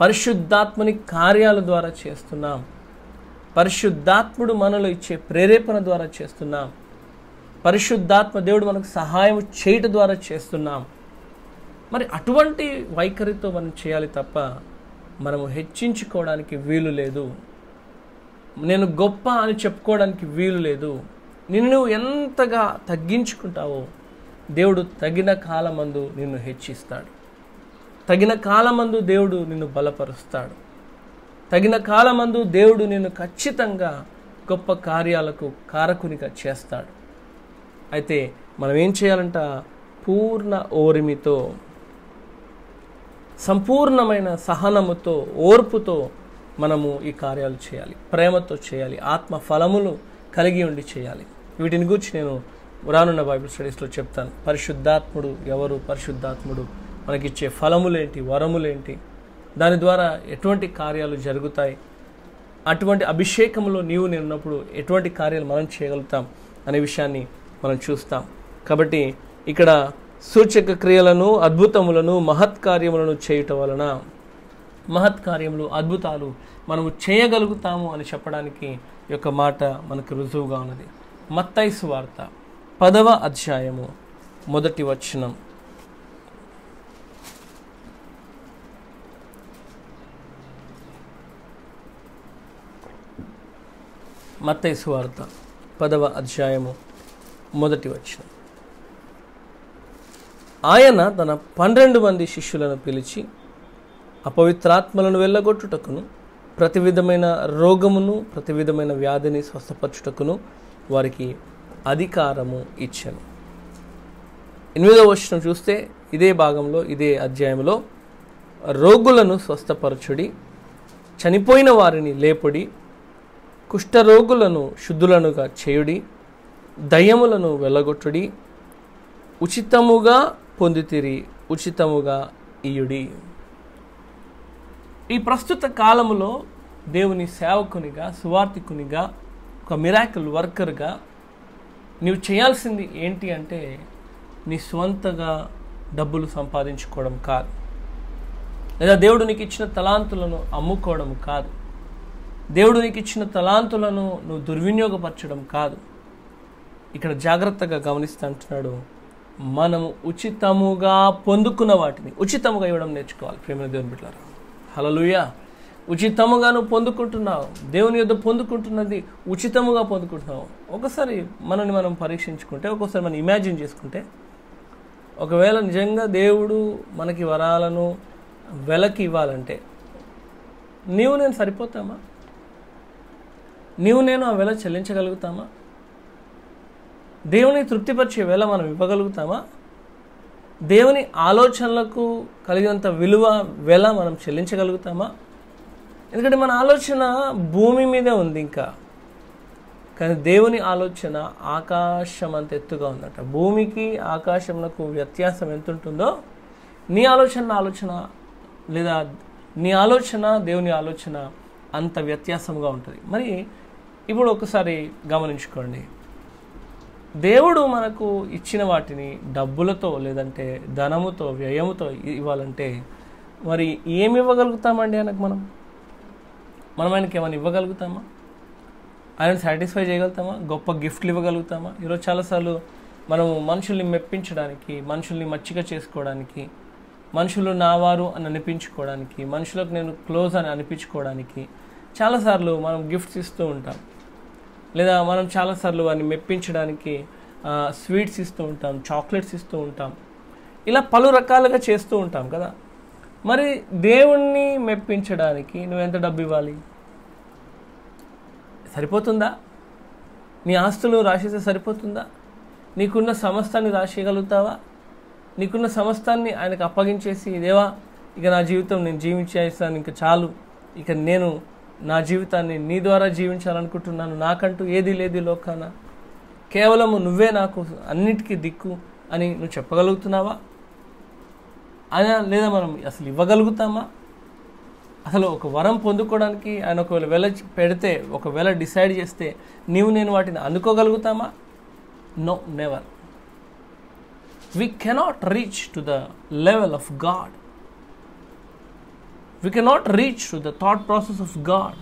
పరిశుద్ధాత్మని కార్యాల ద్వారా చేస్తున్నాం. పరిశుద్ధాత్ముడు మనలో ఇచ్చే ప్రేరేపణ ద్వారా చేస్తున్నాం. పరిశుద్ధాత్మ దేవుడు మనకు సహాయం చేయటం ద్వారా చేస్తున్నాం. మరి అటువంటి వైఖరితో మనం చేయాలి తప్ప మనము హెచ్చించుకోవడానికి వీలు లేదు. నేను గొప్ప అని చెప్పుకోవడానికి వీలు లేదు. నిన్ను ఎంతగా తగ్గించుకుంటావో దేవుడు తగిన కాలమందు నిన్ను హెచ్చిస్తాడు. తగిన కాలమందు దేవుడు నిన్ను బలపరుస్తాడు. తగిన కాలమందు దేవుడు నిన్ను ఖచ్చితంగా గొప్ప కార్యాలకు కారకునిగా చేస్తాడు. అయితే మనం ఏం చేయాలంట? పూర్ణ ఓరిమితో, సంపూర్ణమైన సహనముతో, ఓర్పుతో మనము ఈ కార్యాలు చేయాలి. ప్రేమతో చేయాలి. ఆత్మ ఫలములు కలిగి ఉండి చేయాలి. వీటిని గురించి నేను రానున్న బైబిల్ స్టడీస్లో చెప్తాను. పరిశుద్ధాత్ముడు ఎవరు, పరిశుద్ధాత్ముడు మనకిచ్చే ఫలములేంటి, వరములేంటి, దాని ద్వారా ఎటువంటి కార్యాలు జరుగుతాయి, అటువంటి అభిషేకంలో నీవు నేను ఉన్నప్పుడు ఎటువంటి కార్యాలు మనం చేయగలుగుతాం అనే విషయాన్ని మనం చూస్తాం. కాబట్టి ఇక్కడ సూచక క్రియలను, అద్భుతములను, మహత్కార్యములను చేయటం వలన, మహత్కార్యములు, అద్భుతాలు మనము చేయగలుగుతాము అని చెప్పడానికి ఈ యొక్క మాట మనకు రుజువుగా ఉన్నది. మత్తయి సువార్త 10వ అధ్యాయము 1వ వచనం. మత్తయి సువార్త 10వ అధ్యాయము 1వ వచనం. ఆయన తన 12 మంది శిష్యులను పిలిచి అపవిత్రాత్మలను వెళ్ళగొట్టుటకును, ప్రతి విధమైన రోగమును, ప్రతి విధమైన వ్యాధిని స్వస్థపరచుటకును వారికి అధికారము ఇచ్చెను. 8వ వచనం చూస్తే ఇదే భాగంలో, ఇదే అధ్యాయంలో, రోగులను స్వస్థపరచుడి, చనిపోయిన వారిని లేపుడి, కుష్ఠరోగులను శుద్ధులనుగా చేయుడి, దయ్యములను వెళ్ళగొట్టుడి, ఉచితముగా పొందితిరి, ఉచితముగా ఇయుడి. ఈ ప్రస్తుత కాలములో దేవుని సేవకునిగా, సువార్థికునిగా, ఒక మిరాకిల్ వర్కర్గా నీవు చేయాల్సింది ఏంటి అంటే, నీ స్వంతగా డబ్బులు సంపాదించుకోవడం కాదు, లేదా దేవుడు నీకు ఇచ్చిన తలాంతులను అమ్ముకోవడం కాదు, దేవుడు నీకు ఇచ్చిన తలాంతులను నువ్వు దుర్వినియోగపరచడం కాదు. ఇక్కడ జాగ్రత్తగా గమనిస్తూ అంటున్నాడు, మనము ఉచితముగా పొందుకున్న వాటిని ఉచితముగా ఇవ్వడం నేర్చుకోవాలి. ప్రేమ దేవుని బిడ్డలారా, హల్లెలూయా. ఉచితముగా నువ్వు పొందుకుంటున్నావు, దేవుని యొద్ద పొందుకుంటున్నది ఉచితముగా పొందుకుంటున్నావు. ఒకసారి మనల్ని మనం పరీక్షించుకుంటే, ఒక్కోసారి మనం ఇమాజిన్ చేసుకుంటే, ఒకవేళ నిజంగా దేవుడు మనకి వరాలను వెలకి ఇవ్వాలంటే నీవు నేను సరిపోతామా? నీవు నేను ఆ వెల చెల్లించగలుగుతామా? దేవుని తృప్తిపరిచే వేళ మనం ఇవ్వగలుగుతామా? దేవుని ఆలోచనలకు కలిగినంత విలువ వేళ మనం చెల్లించగలుగుతామా? ఎందుకంటే మన ఆలోచన భూమి మీదే ఉంది. ఇంకా కానీ దేవుని ఆలోచన ఆకాశం అంత ఎత్తుగా ఉందట. భూమికి ఆకాశంలకు వ్యత్యాసం ఎంత ఉంటుందో నీ ఆలోచన నా ఆలోచన, లేదా నీ ఆలోచన దేవుని ఆలోచన అంత వ్యత్యాసంగా ఉంటుంది. మరి ఇప్పుడు ఒకసారి గమనించుకోండి, దేవుడు మనకు ఇచ్చిన వాటిని డబ్బులతో లేదంటే ధనముతో వ్యయముతో ఇవ్వాలంటే మరి ఏమి ఇవ్వగలుగుతామండి ఆయనకు? మనం ఆయనకి ఏమైనా ఇవ్వగలుగుతామా? ఆయన సాటిస్ఫై చేయగలుగుతామా? గొప్ప గిఫ్ట్లు ఇవ్వగలుగుతామా? ఈరోజు చాలాసార్లు మనము మనుషుల్ని మెప్పించడానికి, మనుషుల్ని మచ్చిక చేసుకోవడానికి, మనుషులు నావారు అని అనిపించుకోవడానికి, మనుషులకు నేను క్లోజ్ అని అనిపించుకోవడానికి చాలాసార్లు మనం గిఫ్ట్స్ ఇస్తూ ఉంటాం. లేదా మనం చాలాసార్లు వారిని మెప్పించడానికి స్వీట్స్ ఇస్తూ ఉంటాం, చాక్లెట్స్ ఇస్తూ ఉంటాం. ఇలా పలు రకాలుగా చేస్తూ ఉంటాం కదా. మరి దేవుణ్ణి మెప్పించడానికి నువ్వెంత డబ్బు ఇవ్వాలి? సరిపోతుందా? నీ ఆస్తులు రాసేస్తే సరిపోతుందా? నీకున్న సమస్తాన్ని రాసేయగలుగుతావా? నీకున్న సమస్తాన్ని ఆయనకు అప్పగించేసి, దేవా ఇక నా జీవితం నేను జీవించేస్తాను, ఇంకా చాలు, ఇక నేను నా జీవితాన్ని నీ ద్వారా జీవించాలనుకుంటున్నాను, నాకంటూ ఏది లేదు లోకాన, కేవలము నువ్వే నాకు అన్నిటికీ దిక్కు అని నువ్వు చెప్పగలుగుతున్నావా? అయినా లేదా మనం అసలు ఇవ్వగలుగుతామా? అసలు ఒక వరం పొందుకోవడానికి ఆయన ఒకవేళ పెడితే, ఒకవేళ డిసైడ్ చేస్తే నేను వాటిని అందుకోగలుగుతామా? No, never. We cannot reach to the level of God. We cannot reach to the thought process of God.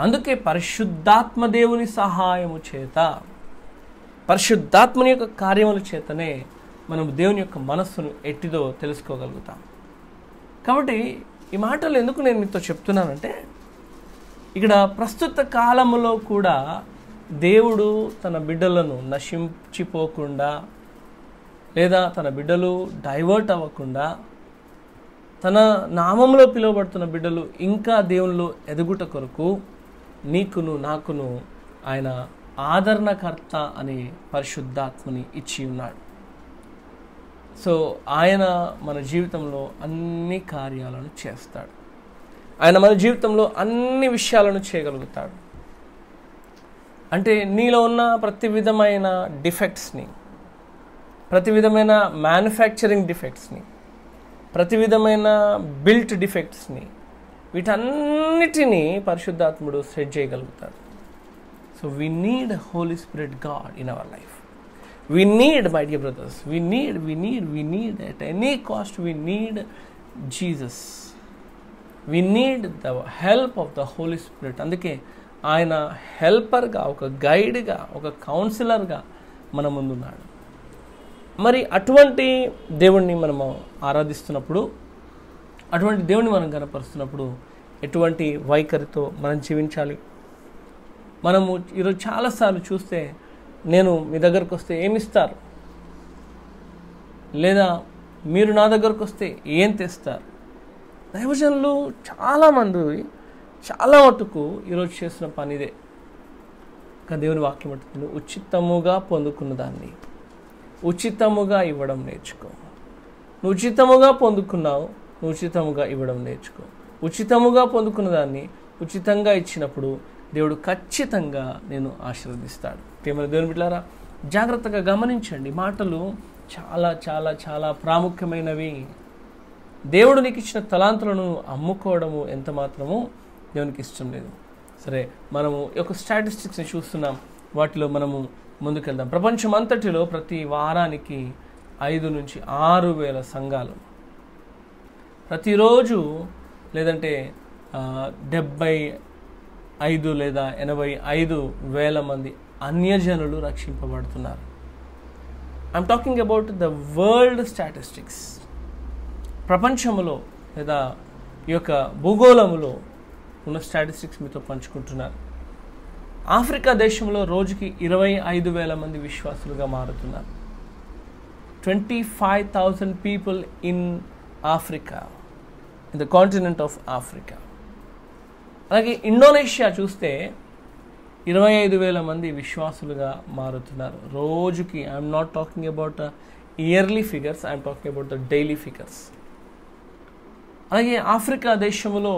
అందుకే పరిశుద్ధాత్మ దేవుని సహాయము చేత, పరిశుద్ధాత్మని యొక్క కార్యముల చేతనే మనం దేవుని యొక్క మనస్సును ఎట్టిదో తెలుసుకోగలుగుతాం. కాబట్టి ఈ మాటలు ఎందుకు నేను మీతో చెప్తున్నానంటే, ఇక్కడ ప్రస్తుత కాలములో కూడా దేవుడు తన బిడ్డలను నశించిపోకుండా, లేదా తన బిడ్డలు డైవర్ట్ అవ్వకుండా, తన నామంలో పిలువబడుతున్న బిడ్డలు ఇంకా దేవునిలో ఎదుగుట కొరకు నీకును నాకును ఆయన ఆదరణకర్త అనే పరిశుద్ధాత్మని ఇచ్చి ఉన్నాడు. సో ఆయన మన జీవితంలో అన్ని కార్యాలను చేస్తాడు. ఆయన మన జీవితంలో అన్ని విషయాలను చేయగలుగుతాడు. అంటే నీలో ఉన్న ప్రతి విధమైన డిఫెక్ట్స్ని, ప్రతి విధమైన మ్యానుఫ్యాక్చరింగ్ డిఫెక్ట్స్ని, ప్రతి విధమైన బిల్ట్ డిఫెక్ట్స్ని, వీటన్నిటినీ పరిశుద్ధాత్ముడు సెట్ చేయగలుగుతాడు. So we need holy spirit God in our life. We need, my dear brothers, we need at any cost, we need Jesus. We need the help of the Holy Spirit. అందుకే ఆయన హెల్పర్గా, ఒక గైడ్గా, ఒక కౌన్సిలర్గా మన ముందున్నాడు. మరి అటువంటి దేవుణ్ణి మనము ఆరాధిస్తున్నప్పుడు, అటువంటి దేవుణ్ణి మనం కనపరుస్తున్నప్పుడు ఎటువంటి వైఖరితో మనం జీవించాలి? మనము ఈరోజు చాలాసార్లు చూస్తే, నేను మీ దగ్గరకు వస్తే ఏమిస్తారు, లేదా మీరు నా దగ్గరకు వస్తే ఏం తెస్తారు? దైవజనులు చాలామంది చాలా మటుకు ఈరోజు చేస్తున్న పని ఇదే. కానీ దేవుని వాక్యం అంటుంది, ఉచితముగా పొందుకున్న దాన్ని ఉచితముగా ఇవ్వడం నేర్చుకో. నువ్వు ఉచితముగా పొందుకున్నావు, నువ్వు ఉచితముగా ఇవ్వడం నేర్చుకో. ఉచితముగా పొందుకున్న దాన్ని ఉచితంగా ఇచ్చినప్పుడు దేవుడు ఖచ్చితంగా నేను ఆశీర్వదిస్తాడు. ప్రియమైన దేవుని బిడ్డలారా, జాగ్రత్తగా గమనించండి. మాటలు చాలా చాలా చాలా ప్రాముఖ్యమైనవి. దేవుడు నీకు ఇచ్చిన తలాంతులను అమ్ముకోవడము ఎంత మాత్రమూ దేవునికి ఇష్టం లేదు. సరే, మనము ఒక స్టాటిస్టిక్స్ని చూస్తున్నాం, వాటిలో మనము ముందుకెళ్దాం. ప్రపంచం అంతటిలో ప్రతి వారానికి 5 నుంచి 6,000 సంఘాలు, ప్రతిరోజు లేదంటే 75 లేదా 85,000 మంది అన్యజనులు రక్షింపబడుతున్నారు. I'm talking about the world statistics. ప్రపంచంలో లేదా ఈ యొక్క భూగోళములో ఉన్న స్టాటిస్టిక్స్ మీతో పంచుకుంటున్నారు. ఆఫ్రికా దేశంలో రోజుకి 25,000 మంది విశ్వాసులుగా మారుతున్నారు. 25,000 people in Africa, in the continent of Africa. అలాగే ఇండోనేషియా చూస్తే 25,000 మంది విశ్వాసులుగా మారుతున్నారు రోజుకి. I'm not talking about yearly figures, I'm talking about the daily figures. అలాగే ఆఫ్రికా దేశంలో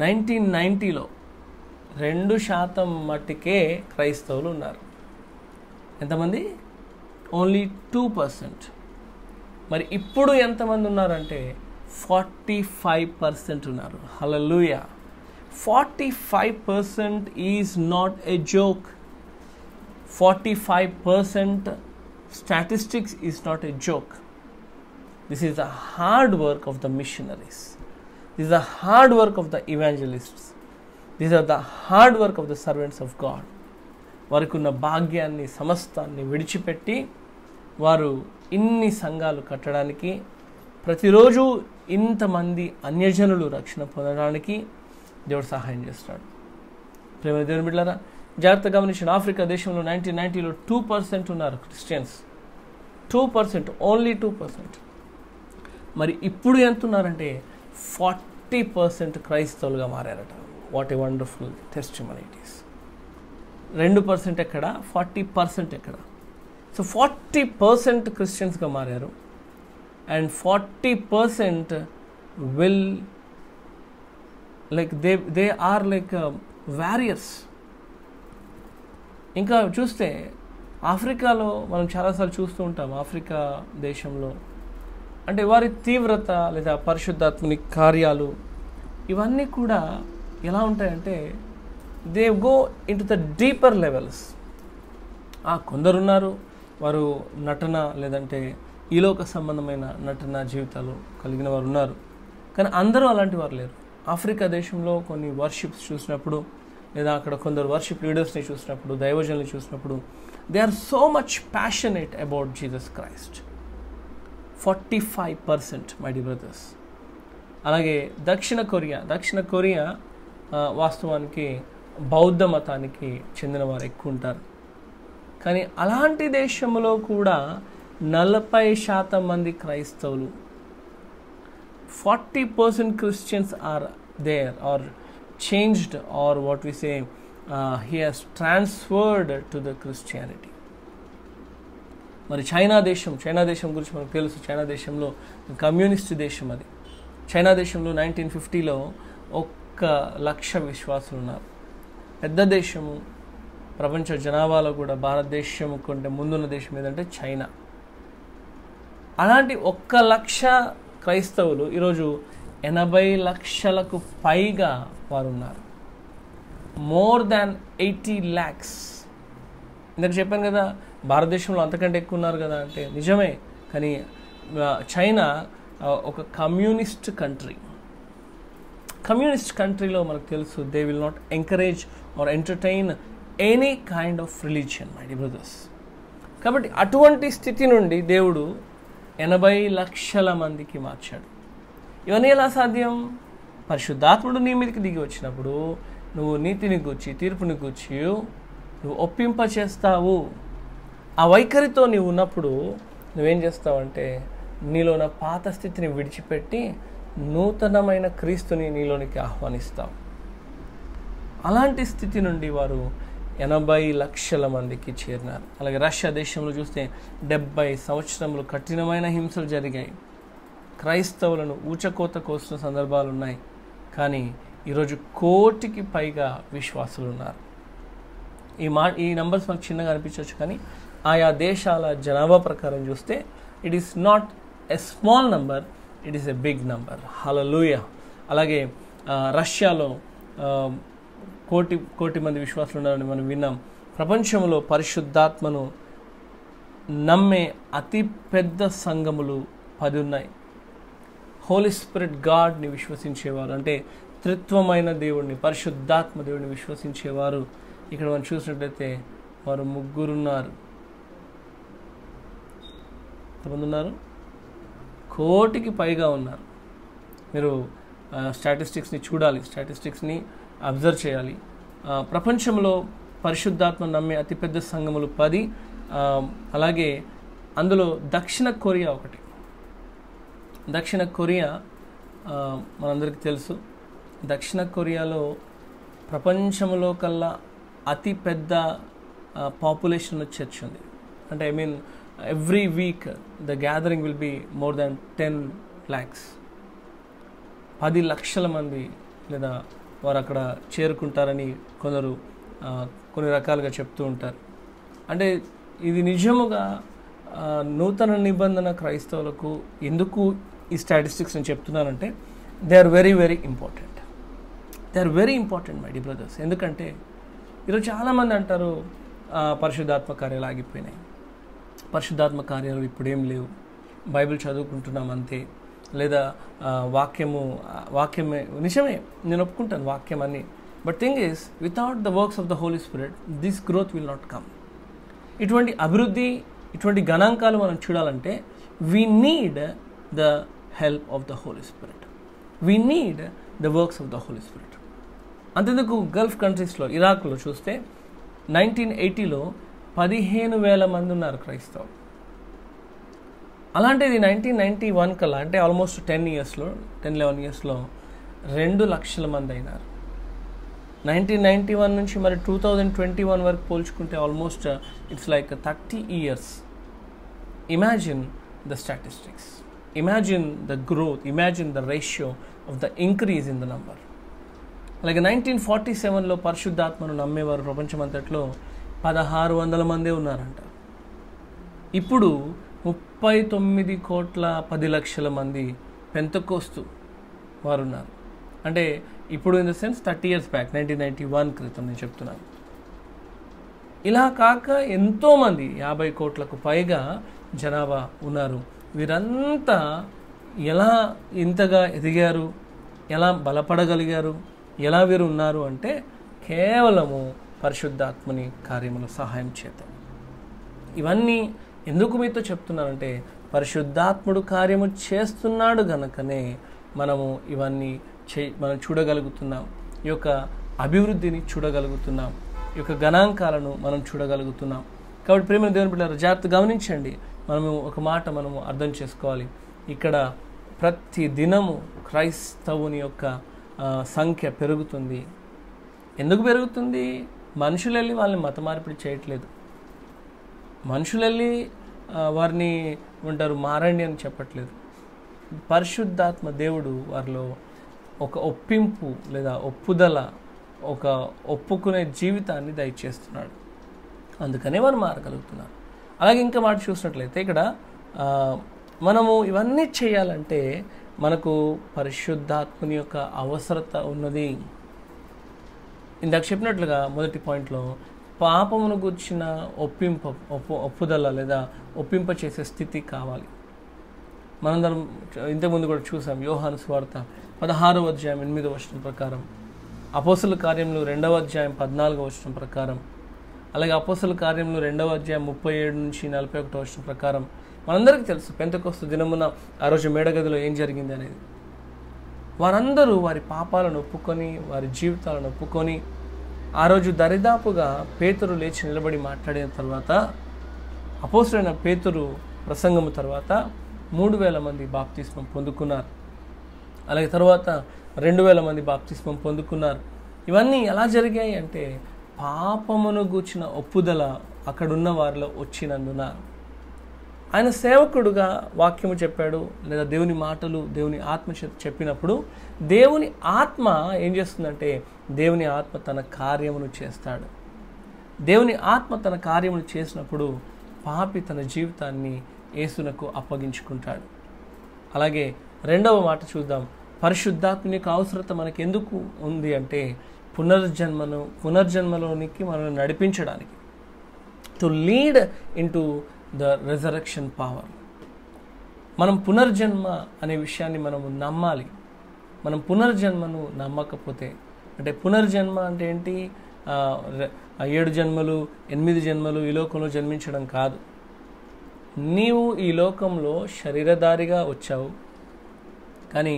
1990లో 2% మట్టికే క్రైస్తవులు ఉన్నారు. ఎంతమంది? ఓన్లీ 2%. మరి ఇప్పుడు ఎంతమంది ఉన్నారంటే 45% ఉన్నారు. హల్లెలూయా. 45% is not a joke. 45% statistics is not a joke. This is the hard work of the missionaries. This is the hard work of the evangelists. These are the hard work of the servants of God. వారికున్న భాగ్యాన్ని సమస్తాన్ని విడిచిపెట్టి వారు ఇన్ని సంఘాలు కట్టడానికి, ప్రతిరోజు ఇంతమంది అన్యజనులు రక్షణ పొందడానికి దేవుడు సహాయం చేస్తాడు. ప్రేమ దేవుని బిడ్డలారా, జాగ్రత్తగా గమనించిన ఆఫ్రికా దేశంలో 1990లో 2% ఉన్నారు క్రిస్టియన్స్. 2%, ఓన్లీ 2%. మరి ఇప్పుడు ఎంత ఉన్నారంటే 40% క్రైస్తవులుగా మారారట. What a wonderful testimony it is. 2% ఎక్కడ, 40% ఎక్కడ? సో 40% క్రిస్టియన్స్గా మారారు. And 40% will like they are like warriors. ఇంకా చూస్తే ఆఫ్రికాలో మనం చాలాసార్లు చూస్తూ ఉంటాం. ఆఫ్రికా దేశంలో అంటే వారి తీవ్రత లేదా పరిశుద్ధాత్మని కార్యాలు ఇవన్నీ కూడా ఎలా ఉంటాయంటే they go in to the deeper levels. కొందరున్నారు వారు నటన లేదంటే ఈలోక సంబంధమైన నటన జీవితాలు కలిగిన వారు ఉన్నారు. కానీ అందరూ అలాంటి వారు లేరు. ఆఫ్రికా దేశంలో కొన్ని వర్షిప్స్ చూసినప్పుడు లేదా అక్కడ కొందరు వర్షిప్ లీడర్స్ని చూసినప్పుడు, దైవజనుల్ని చూసినప్పుడు, they are so much passionate about Jesus Christ. 45% my dear brothers. అలాగే దక్షిణ కొరియా వాస్తవానికి బౌద్ధ మతానికి చెందిన వారు ఎక్కువ ఉంటారు. కానీ అలాంటి దేశంలో కూడా 40% మంది క్రైస్తవులు, 40% Christians are there or changed, or what we say he has transferred to the Christianity. మరి చైనా దేశం గురించి మనకు తెలుసు. చైనా దేశంలో కమ్యూనిస్ట్ దేశం అది. చైనా దేశంలో 1950లో 1,00,000 విశ్వాసులు ఉన్నారు. పెద్ద దేశము, ప్రపంచ జనాభాలో కూడా భారతదేశం కంటే ముందున్న దేశం ఏదంటే చైనా. అలాంటి 1,00,000 క్రైస్తవులు ఈరోజు 80 లక్షలకు పైగా వారు ఉన్నారు. More than 80 lakhs. ఇందాక చెప్పాను కదా భారతదేశంలో అంతకంటే ఎక్కువ ఉన్నారు కదా అంటే నిజమే. కానీ చైనా ఒక కమ్యూనిస్ట్ కంట్రీలో మనకు తెలుసు they will not encourage are entertain any kind of religion, my dear brothers. కాబట్టి అటువంటి స్థితి నుండి దేవుడు 80 లక్షల మందికి మార్చాడు. ఇవన్నీ ఎలా సాధ్యం? పరిశుద్ధాత్ముడు నీ మీదకి దిగి వచ్చినప్పుడు నువ్వు నీతిని గూర్చి, తీర్పుని గూర్చి నువ్వు ఒప్పింప చేస్తావు. ఆ వైఖరితో నీవు ఉన్నప్పుడు నువ్వేం చేస్తావంటే నీలో ఉన్న పాత స్థితిని విడిచిపెట్టి నూతనమైన క్రీస్తుని నీలోనికి ఆహ్వానిస్తావు. అలాంటి స్థితి నుండి వారు 80 లక్షల మందికి చేరినారు. అలాగే రష్యా దేశంలో చూస్తే 70 సంవత్సరములు కఠినమైన హింసలు జరిగాయి. క్రైస్తవులను ఊచకోత కోసిన సందర్భాలు ఉన్నాయి. కానీ ఈరోజు 1,00,000కి పైగా విశ్వాసులు ఉన్నారు. ఈ నంబర్స్ మనకు చిన్నగా అనిపించవచ్చు, కానీ ఆయా దేశాల జనాభా ప్రకారం చూస్తే it is not a small number, it is a big number. Hallelujah. అలాగే రష్యాలో 1,00,000 మంది విశ్వాసులు ఉన్నారని మనం విన్నాం. ప్రపంచంలో పరిశుద్ధాత్మను నమ్మే అతి పెద్ద సంఘములు 10 ఉన్నాయి. హోలీ స్పిరిట్ గాడ్ని విశ్వసించేవారు, అంటే త్రిత్వమైన దేవుడిని, పరిశుద్ధాత్మ దేవుడిని విశ్వసించేవారు ఇక్కడ మనం చూసినట్లయితే వారు 3 ఉన్నారు. ఎంతమంది ఉన్నారు? 1,00,000కి పైగా ఉన్నారు. మీరు స్టాటిస్టిక్స్ని చూడాలి, స్టాటిస్టిక్స్ని అబ్జర్వ్ చేయాలి. ప్రపంచంలో పరిశుద్ధాత్మ నమ్మే అతిపెద్ద సంఘములు 10. అలాగే అందులో దక్షిణ కొరియా ఒకటి. దక్షిణ కొరియా మనందరికీ తెలుసు. దక్షిణ కొరియాలో ప్రపంచంలో కల్లా అతి పెద్ద పాపులేషన్ చర్చ్ ఉంది. అంటే I mean every week the gathering will be more than 10 lakhs. 10 లక్షల మంది లేదా వారు అక్కడ చేరుకుంటారని కొందరు కొన్ని రకాలుగా చెప్తూ ఉంటారు. అంటే ఇది నిజముగా నూతన నిబంధన క్రైస్తవులకు ఎందుకు ఈ స్టాటిస్టిక్స్ నేను చెప్తున్నానంటే they are very very important. They are very important my dear brothers. ఎందుకంటే ఈరోజు చాలామంది అంటారు పరిశుద్ధాత్మ కార్యాలు ఆగిపోయినాయి, పరిశుద్ధాత్మ కార్యాలు ఇప్పుడేం లేవు, బైబిల్ చదువుకుంటున్నాం అంతే, లేదా వాక్యమే నిజమే, నేను ఒప్పుకుంటాను వాక్యం అని. But thing is without the works of the Holy Spirit this growth will not come. ఇటువంటి అభివృద్ధి, ఇటువంటి గణాంకాలు మనం చూడాలంటే we need the help of the Holy Spirit, we need the works of the Holy Spirit. అంతెందుకు Gulf కంట్రీస్లో, ఇరాక్లో చూస్తే 1980లో 15,000 మంది ఉన్నారు క్రైస్తవులు. అలాంటిది 1991 కల్లా, అంటే ఆల్మోస్ట్ 10-11 ఇయర్స్లో 2 లక్షల మంది అయినారు. 1991 నుంచి మరి 2021 వరకు పోల్చుకుంటే almost it's like 30 years. Imagine the statistics, imagine the growth, imagine the ratio of the increase in the number. అలాగే 1947లో పరిశుద్ధాత్మను నమ్మేవారు ప్రపంచమంతట్లో 1,600 మందే ఉన్నారంట. ఇప్పుడు 39,10,00,000 మంది పెంతెకోస్తు వారు ఉన్నారు. అంటే ఇప్పుడు in the sense 30 years back, 1991 క్రితం నేను చెప్తున్నాను. ఇలా కాక ఎంతోమంది 50 కోట్లకు పైగా జనాభా ఉన్నారు. వీరంతా ఎలా ఇంతగా ఎదిగారు, ఎలా బలపడగలిగారు, ఎలా వీరు ఉన్నారు అంటే కేవలము పరిశుద్ధాత్మని కార్యముల సహాయం చేత. ఇవన్నీ ఎందుకు మీతో చెప్తున్నానంటే పరిశుద్ధాత్ముడు కార్యము చేస్తున్నాడు గనుకనే మనము ఇవన్నీ మనం చూడగలుగుతున్నాం, ఈ యొక్క అభివృద్ధిని చూడగలుగుతున్నాం, ఈ యొక్క గణాంకాలను మనం చూడగలుగుతున్నాం. కాబట్టి ప్రియమైన దేవుని బిడ్డలారా, జాగ్రత్త గమనించండి. ఒక మాట మనము అర్థం చేసుకోవాలి. ఇక్కడ ప్రతి దినము క్రైస్తవుని యొక్క సంఖ్య పెరుగుతుంది. ఎందుకు పెరుగుతుంది? మనుషులు వెళ్ళి వాళ్ళని మత మార్పిడి చేయట్లేదు, మనుషులు వెళ్ళి వారిని ఉంటారు మారండి అని చెప్పట్లేదు. పరిశుద్ధాత్మ దేవుడు వారిలో ఒక ఒప్పింపు లేదా ఒప్పుదల, ఒక ఒప్పుకునే జీవితాన్ని దయచేస్తున్నాడు. అందుకనే వారు మారగలుగుతున్నారు. అలాగే ఇంకా మాట చూసినట్లయితే ఇక్కడ మనము ఇవన్నీ చేయాలంటే మనకు పరిశుద్ధాత్మని యొక్క అవసరత ఉన్నది. ఇందాక చెప్పినట్లుగా మొదటి పాయింట్లో పాపమును గూర్చిన ఒప్పుదల లేదా ఒప్పింప చేసే స్థితి కావాలి. మనందరం ఇంతకుముందు కూడా చూసాం. యోహాను సువార్త 16వ అధ్యాయం 8వ వచనం ప్రకారం, అపోస్తల కార్యములు 2వ అధ్యాయం 14వ వచనం ప్రకారం, అలాగే అపోస్తల కార్యములు 2వ అధ్యాయం 37 నుంచి 41వ వచనం ప్రకారం మనందరికీ తెలుసు పెంతెకోస్తు దినమున ఆ రోజు మేడగదిలో ఏం జరిగింది అనేది. వారందరూ వారి పాపాలను ఒప్పుకొని, వారి జీవితాలను ఒప్పుకొని, ఆ రోజు దరిదాపుగా పేతురు లేచి నిలబడి మాట్లాడిన తర్వాత, అపోస్తలుడైన పేతురు ప్రసంగము తర్వాత 3,000 మంది బాప్తిస్మం పొందుకున్నారు. అలాగే తర్వాత 2,000 మంది బాప్తిస్మం పొందుకున్నారు. ఇవన్నీ ఎలా జరిగాయి అంటే పాపమును గూర్చిన ఒప్పుదల అక్కడున్న వారిలో వచ్చినందున. ఆయన సేవకుడుగా వాక్యము చెప్పాడు, లేదా దేవుని మాటలు దేవుని ఆత్మ చెప్పినప్పుడు దేవుని ఆత్మ ఏం చేస్తుందంటే దేవుని ఆత్మ తన కార్యమును చేస్తాడు. దేవుని ఆత్మ తన కార్యమును చేసినప్పుడు పాపి తన జీవితాన్ని యేసునకు అప్పగించుకుంటాడు. అలాగే రెండవ మాట చూద్దాం. పరిశుద్ధాత్మ యొక్క అవసరత మనకు ఎందుకు ఉంది అంటే పునర్జన్మలోనికి మనల్ని నడిపించడానికి, to lead in to the resurrection power. మనం పునర్జన్మ అనే విషయాన్ని మనము నమ్మాలి. మనం పునర్జన్మను నమ్మకపోతే, అంటే పునర్జన్మ అంటే ఏంటి? 7 జన్మలు 8 జన్మలు ఈ లోకంలో జన్మించడం కాదు. నీవు ఈ లోకంలో శరీరధారిగా వచ్చావు, కానీ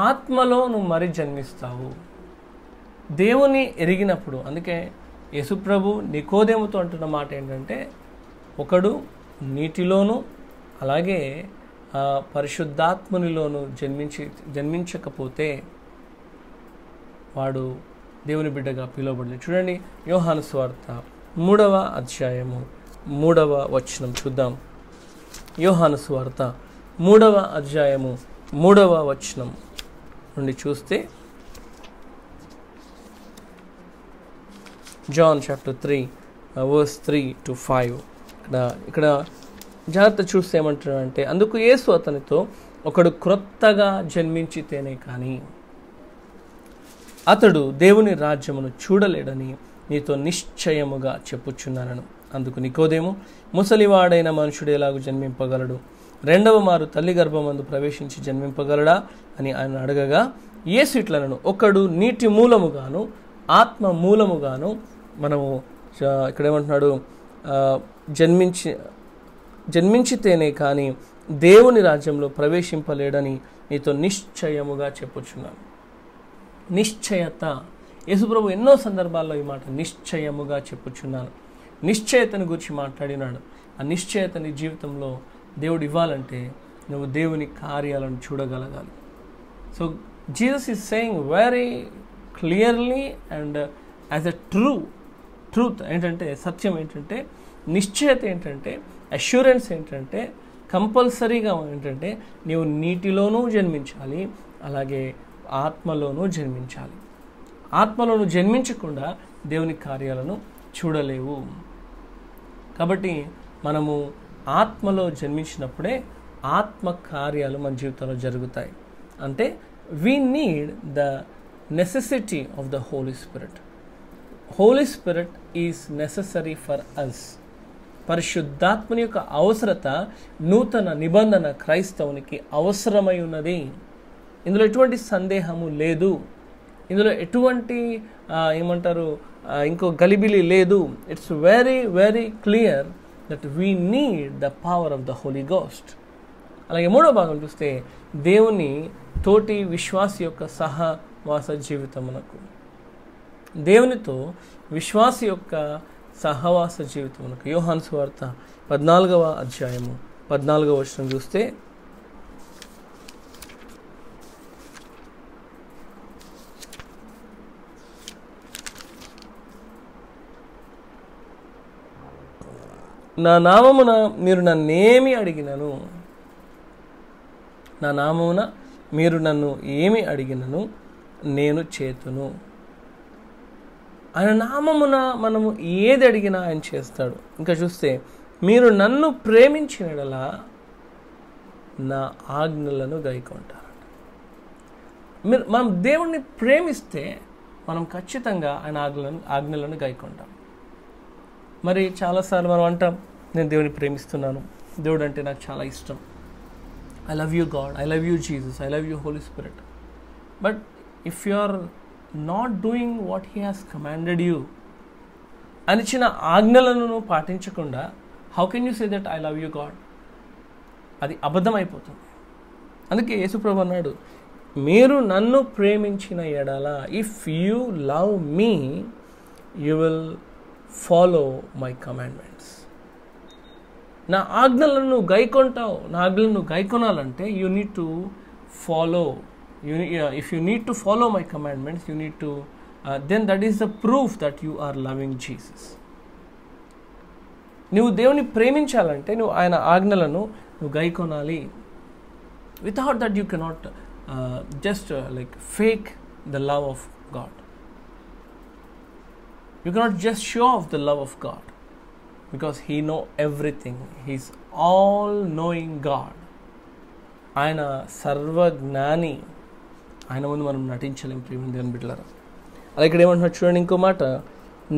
ఆత్మలో నువ్వు మరి జన్మిస్తావు దేవుని ఎరిగినప్పుడు. అందుకే యేసుప్రభు నికోదేముతో అంటున్న మాట ఏంటంటే, ఒకడు నీటిలోను అలాగే పరిశుద్ధాత్మనిలోను జన్మించకపోతే వాడు దేవుని బిడ్డగా పిలువబడింది. చూడండి, యోహాను సువార్త 3వ అధ్యాయము 3వ వచనం చూద్దాం. యోహాను సువార్త 3వ అధ్యాయము 3వ వచనం నుండి చూస్తే, జాన్ చాప్టర్ 3 verse 3 to 5. ఇక్కడ జాగ్రత్త చూస్తే ఏమంటున్నాడంటే, అందుకు యేసు అతనితో, ఒకడు క్రొత్తగా జన్మించితేనే కానీ అతడు దేవుని రాజ్యమును చూడలేడని నీతో నిశ్చయముగా చెప్పుచున్నాను. అందుకు నికోదేము, ముసలివాడైన మనుషుడు ఎలాగూ జన్మింపగలడు? రెండవ మారు తల్లి గర్భమందు ప్రవేశించి జన్మింపగలడా అని ఆయన అడగగా, యేసు ఇట్లనను, ఒకడు నీటి మూలముగాను ఆత్మ మూలముగాను, మనము ఇక్కడ ఏమంటున్నాడు, జన్మించితేనే కానీ దేవుని రాజ్యంలో ప్రవేశింపలేడని నీతో నిశ్చయముగా చెప్పుచున్నాను. నిశ్చయత, యేసుప్రభు ఎన్నో సందర్భాల్లో ఈ మాట నిశ్చయముగా చెప్పుచున్నాను, నిశ్చయతను గురించి మాట్లాడినాడు. ఆ నిశ్చయత నీ జీవితంలో దేవుడు ఇవ్వాలంటే నువ్వు దేవుని కార్యాలను చూడగలగాలి. So Jesus is saying very clearly and as a truth ఏంటంటే, సత్యం ఏంటంటే, నిశ్చయత ఏంటంటే, అష్యూరెన్స్ ఏంటంటే, కంపల్సరీగా ఏంటంటే నీవు నీటిలోనూ జన్మించాలి, అలాగే ఆత్మలోనూ జన్మించాలి. ఆత్మలోనూ జన్మించకుండా దేవుని కార్యాలను చూడలేవు. కాబట్టి మనము ఆత్మలో జన్మించినప్పుడే ఆత్మ కార్యాలు మన జీవితంలో జరుగుతాయి. అంటే we need the necessity of the Holy Spirit. Holy Spirit is necessary for us. పరిశుద్ధాత్మని యొక్క అవసరత నూతన నిబంధన క్రైస్తవునికి అవసరమై ఉన్నది. ఇందులో ఎటువంటి సందేహము లేదు, ఇందులో ఎటువంటి ఇంకో గలిబిలి లేదు. It's very very clear that we need the power of the Holy Ghost. అలాగే మూడో భాగం చూస్తే, దేవుని తోటి విశ్వాసి యొక్క సహవాస జీవితమునకు, దేవునితో విశ్వాసి యొక్క సహవాస జీవితమునకు యోహాను సువార్త 14వ అధ్యాయము 14వ వచనం చూస్తే, నా నామమున మీరు నన్నేమి అడిగినను, నా నామమున మీరు నన్ను ఏమి అడిగినను నేను చేతును. ఆయన నామమున మనము ఏది అడిగినా ఆయన చేస్తాడు. ఇంకా చూస్తే, మీరు నన్ను ప్రేమించినడలా నా ఆజ్ఞలను గైకొంటారు. మనం దేవుణ్ణి ప్రేమిస్తే మనం ఖచ్చితంగా ఆయన ఆజ్ఞలను గైకొంటాం. మరి చాలాసార్లు మనం అంటాం, నేను దేవుని ప్రేమిస్తున్నాను, దేవుడు అంటే నాకు చాలా ఇష్టం, I love you God, I love you Jesus, I love you Holy Spirit. But if you are not doing what he has commanded you, అని ఇచ్చిన ఆజ్ఞలను పాటించకుండా how can you say that I love you God? అది అబద్ధం అయిపోతుంది. అందుకే యేసుప్రభు అన్నాడు, మీరు నన్ను ప్రేమించిన ఎడల, if you love me you will follow my commandments. నా ఆజ్ఞలను గైకొంటావు. నా ఆజ్ఞలను గైకొనాలంటే you need to follow. If you need to follow my commandments, you need to then that is the proof that you are loving Jesus. నువ్వు దేవుని ప్రేమించాలంటే నువ్వు ఆయన ఆజ్ఞలను నువ్వు గైకొనాలి. Without that you cannot just like fake the love of God. You cannot just show off the love of God, because he know everything. He is all knowing God. ఆయన సర్వజ్ఞాని. ఆయన ముందు మనం నటించలేం ప్రియమైన దేవుని బిడ్డలారా. అలా ఇక్కడ ఏమంటున్నాడు చూడండి, ఇంకో మాట,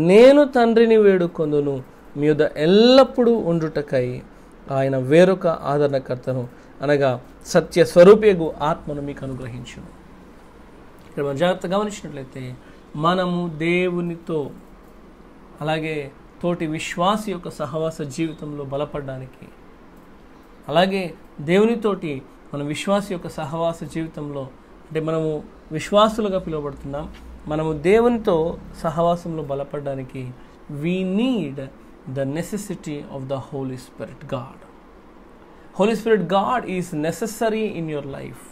నేను తండ్రిని వేడుకొందును మీ యొద్ద ఎల్లప్పుడూ ఉండుటకై ఆయన వేరొక ఆదరణకర్తను, అనగా సత్య స్వరూపియగు ఆత్మను మీకు అనుగ్రహించును. ఇక్కడ మనం జాగ్రత్తగా గమనించినట్లయితే, మనము దేవునితో అలాగే తోటి విశ్వాసి యొక్క సహవాస జీవితంలో బలపడడానికి, అలాగే దేవునితోటి మన విశ్వాసి యొక్క సహవాస జీవితంలో, అంటే మనము విశ్వాసులుగా పిలువబడుతున్నాం, మనము దేవునితో సహవాసంలో బలపడడానికి we need the necessity of the Holy spirit God. Holy spirit God is necessary in your life.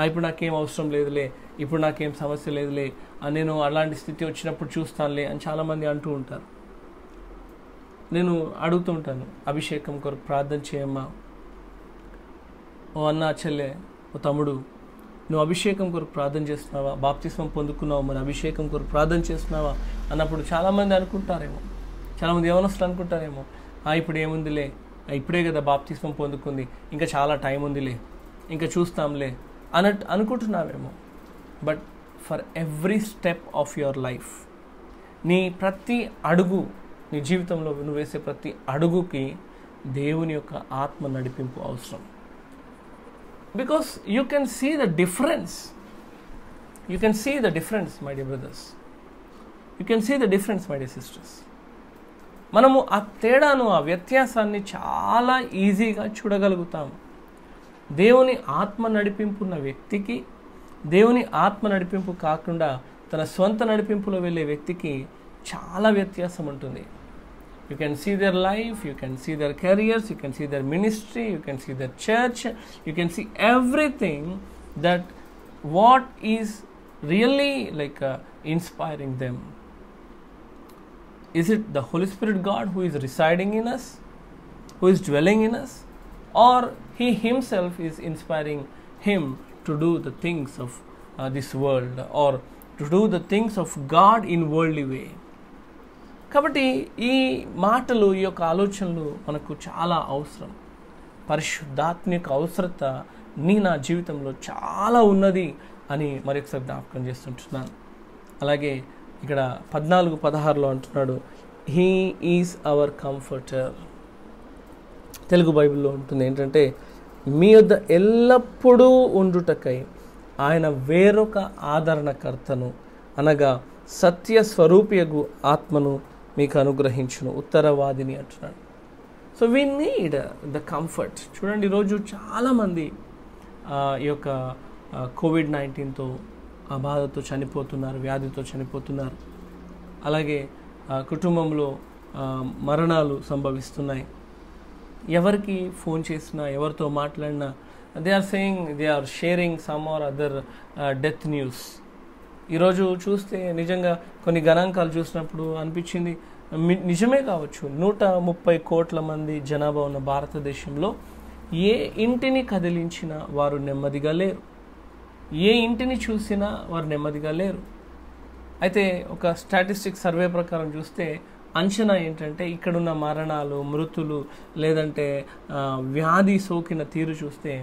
ఇప్పుడు నాకేం అవసరం లేదులే, ఇప్పుడు నాకేం సమస్య లేదులే, నేను అలాంటి స్థితి వచ్చినప్పుడు చూస్తానులే అని చాలామంది అంటూ ఉంటారు. నేను అడుగుతూ ఉంటాను, అభిషేకం కొరకు ప్రార్థన చేయమ్మా, ఓ అన్న చెల్లె, ఓ తమ్ముడు, నువ్వు అభిషేకం కొరకు ప్రార్థన చేస్తున్నావా, బాప్తిస్మం పొందుకున్నావు మరి అభిషేకం కొరకు ప్రార్థన చేస్తున్నావా అన్నప్పుడు చాలామంది అనుకుంటారేమో, చాలామంది యవనస్తులు అనుకుంటారేమో, ఇప్పుడు ఏముందిలే, ఇప్పుడే కదా బాప్తిస్మం పొందుకుంది, ఇంకా చాలా టైం ఉందిలే, ఇంకా చూస్తాంలే అన్నట్టు అనుకుంటున్నావేమో. But for every step of your life, నీ ప్రతి అడుగు, నీ జీవితంలో నువ్వు వేసే ప్రతి అడుగుకి దేవుని యొక్క ఆత్మ నడిపింపు అవసరం. Because you can see the difference, you can see the difference my dear brothers, you can see the difference my dear sisters. మనము ఆ తేడాను, ఆ వ్యత్యాసాన్ని చాలా ఈజీగా చూడగలుగుతాం. దేవుని ఆత్మ నడిపింపున్న వ్యక్తికి, దేవుని ఆత్మ నడిపింపు కాకుండా తన సొంత నడిపింపులో వెళ్ళే వ్యక్తికి చాలా వ్యత్యాసం ఉంటుంది. You can see their life, you can see their careers, you can see their ministry, you can see their church, you can see everything that what is really like inspiring them. Is it the Holy Spirit God who is residing in us, who is dwelling in us, or He Himself is inspiring him to do the things of this world, or to do the things of God in worldly way? కాబట్టి ఈ మాటలు, ఈ యొక్క ఆలోచనలు మనకు చాలా అవసరం. పరిశుద్ధాత్మ యొక్క అవసరత నా జీవితంలో చాలా ఉన్నది అని మరొకసారి జ్ఞాపకం చేస్తుంటున్నాను. అలాగే ఇక్కడ 14:16 అంటున్నాడు, he is our comforter. Telugu బైబిల్లో ఉంటుంది ఏంటంటే, మీ యొద్ద ఎల్లప్పుడూ ఉండుటకై ఆయన వేరొక ఆదరణకర్తను అనగా సత్య స్వరూపియగు ఆత్మను మీకు అనుగ్రహించును, ఉత్తరవాదిని అంటున్నాడు. So we need the comfort. చూడండి, ఈరోజు చాలామంది ఈ యొక్క కోవిడ్-19తో ఆ బాధతో చనిపోతున్నారు, వ్యాధితో చనిపోతున్నారు. అలాగే కుటుంబంలో మరణాలు సంభవిస్తున్నాయి. ఎవరికి ఫోన్ చేసినా, ఎవరితో మాట్లాడినా they are sharing some or other death news. ఈరోజు చూస్తే నిజంగా కొన్ని గణాంకాలు చూసినప్పుడు అనిపించింది, నిజమే కావచ్చు, 130 కోట్ల మంది జనాభా ఉన్న భారతదేశంలో ఏ ఇంటిని కదిలించినా వారు నెమ్మదిగా లేరు, ఏ ఇంటిని చూసినా వారు నెమ్మదిగా లేరు. అయితే ఒక స్టాటిస్టిక్స్ సర్వే ప్రకారం చూస్తే అంచనా ఏంటంటే, ఇక్కడున్న మరణాలు, మృతులు, లేదంటే వ్యాధి సోకిన తీరు చూస్తే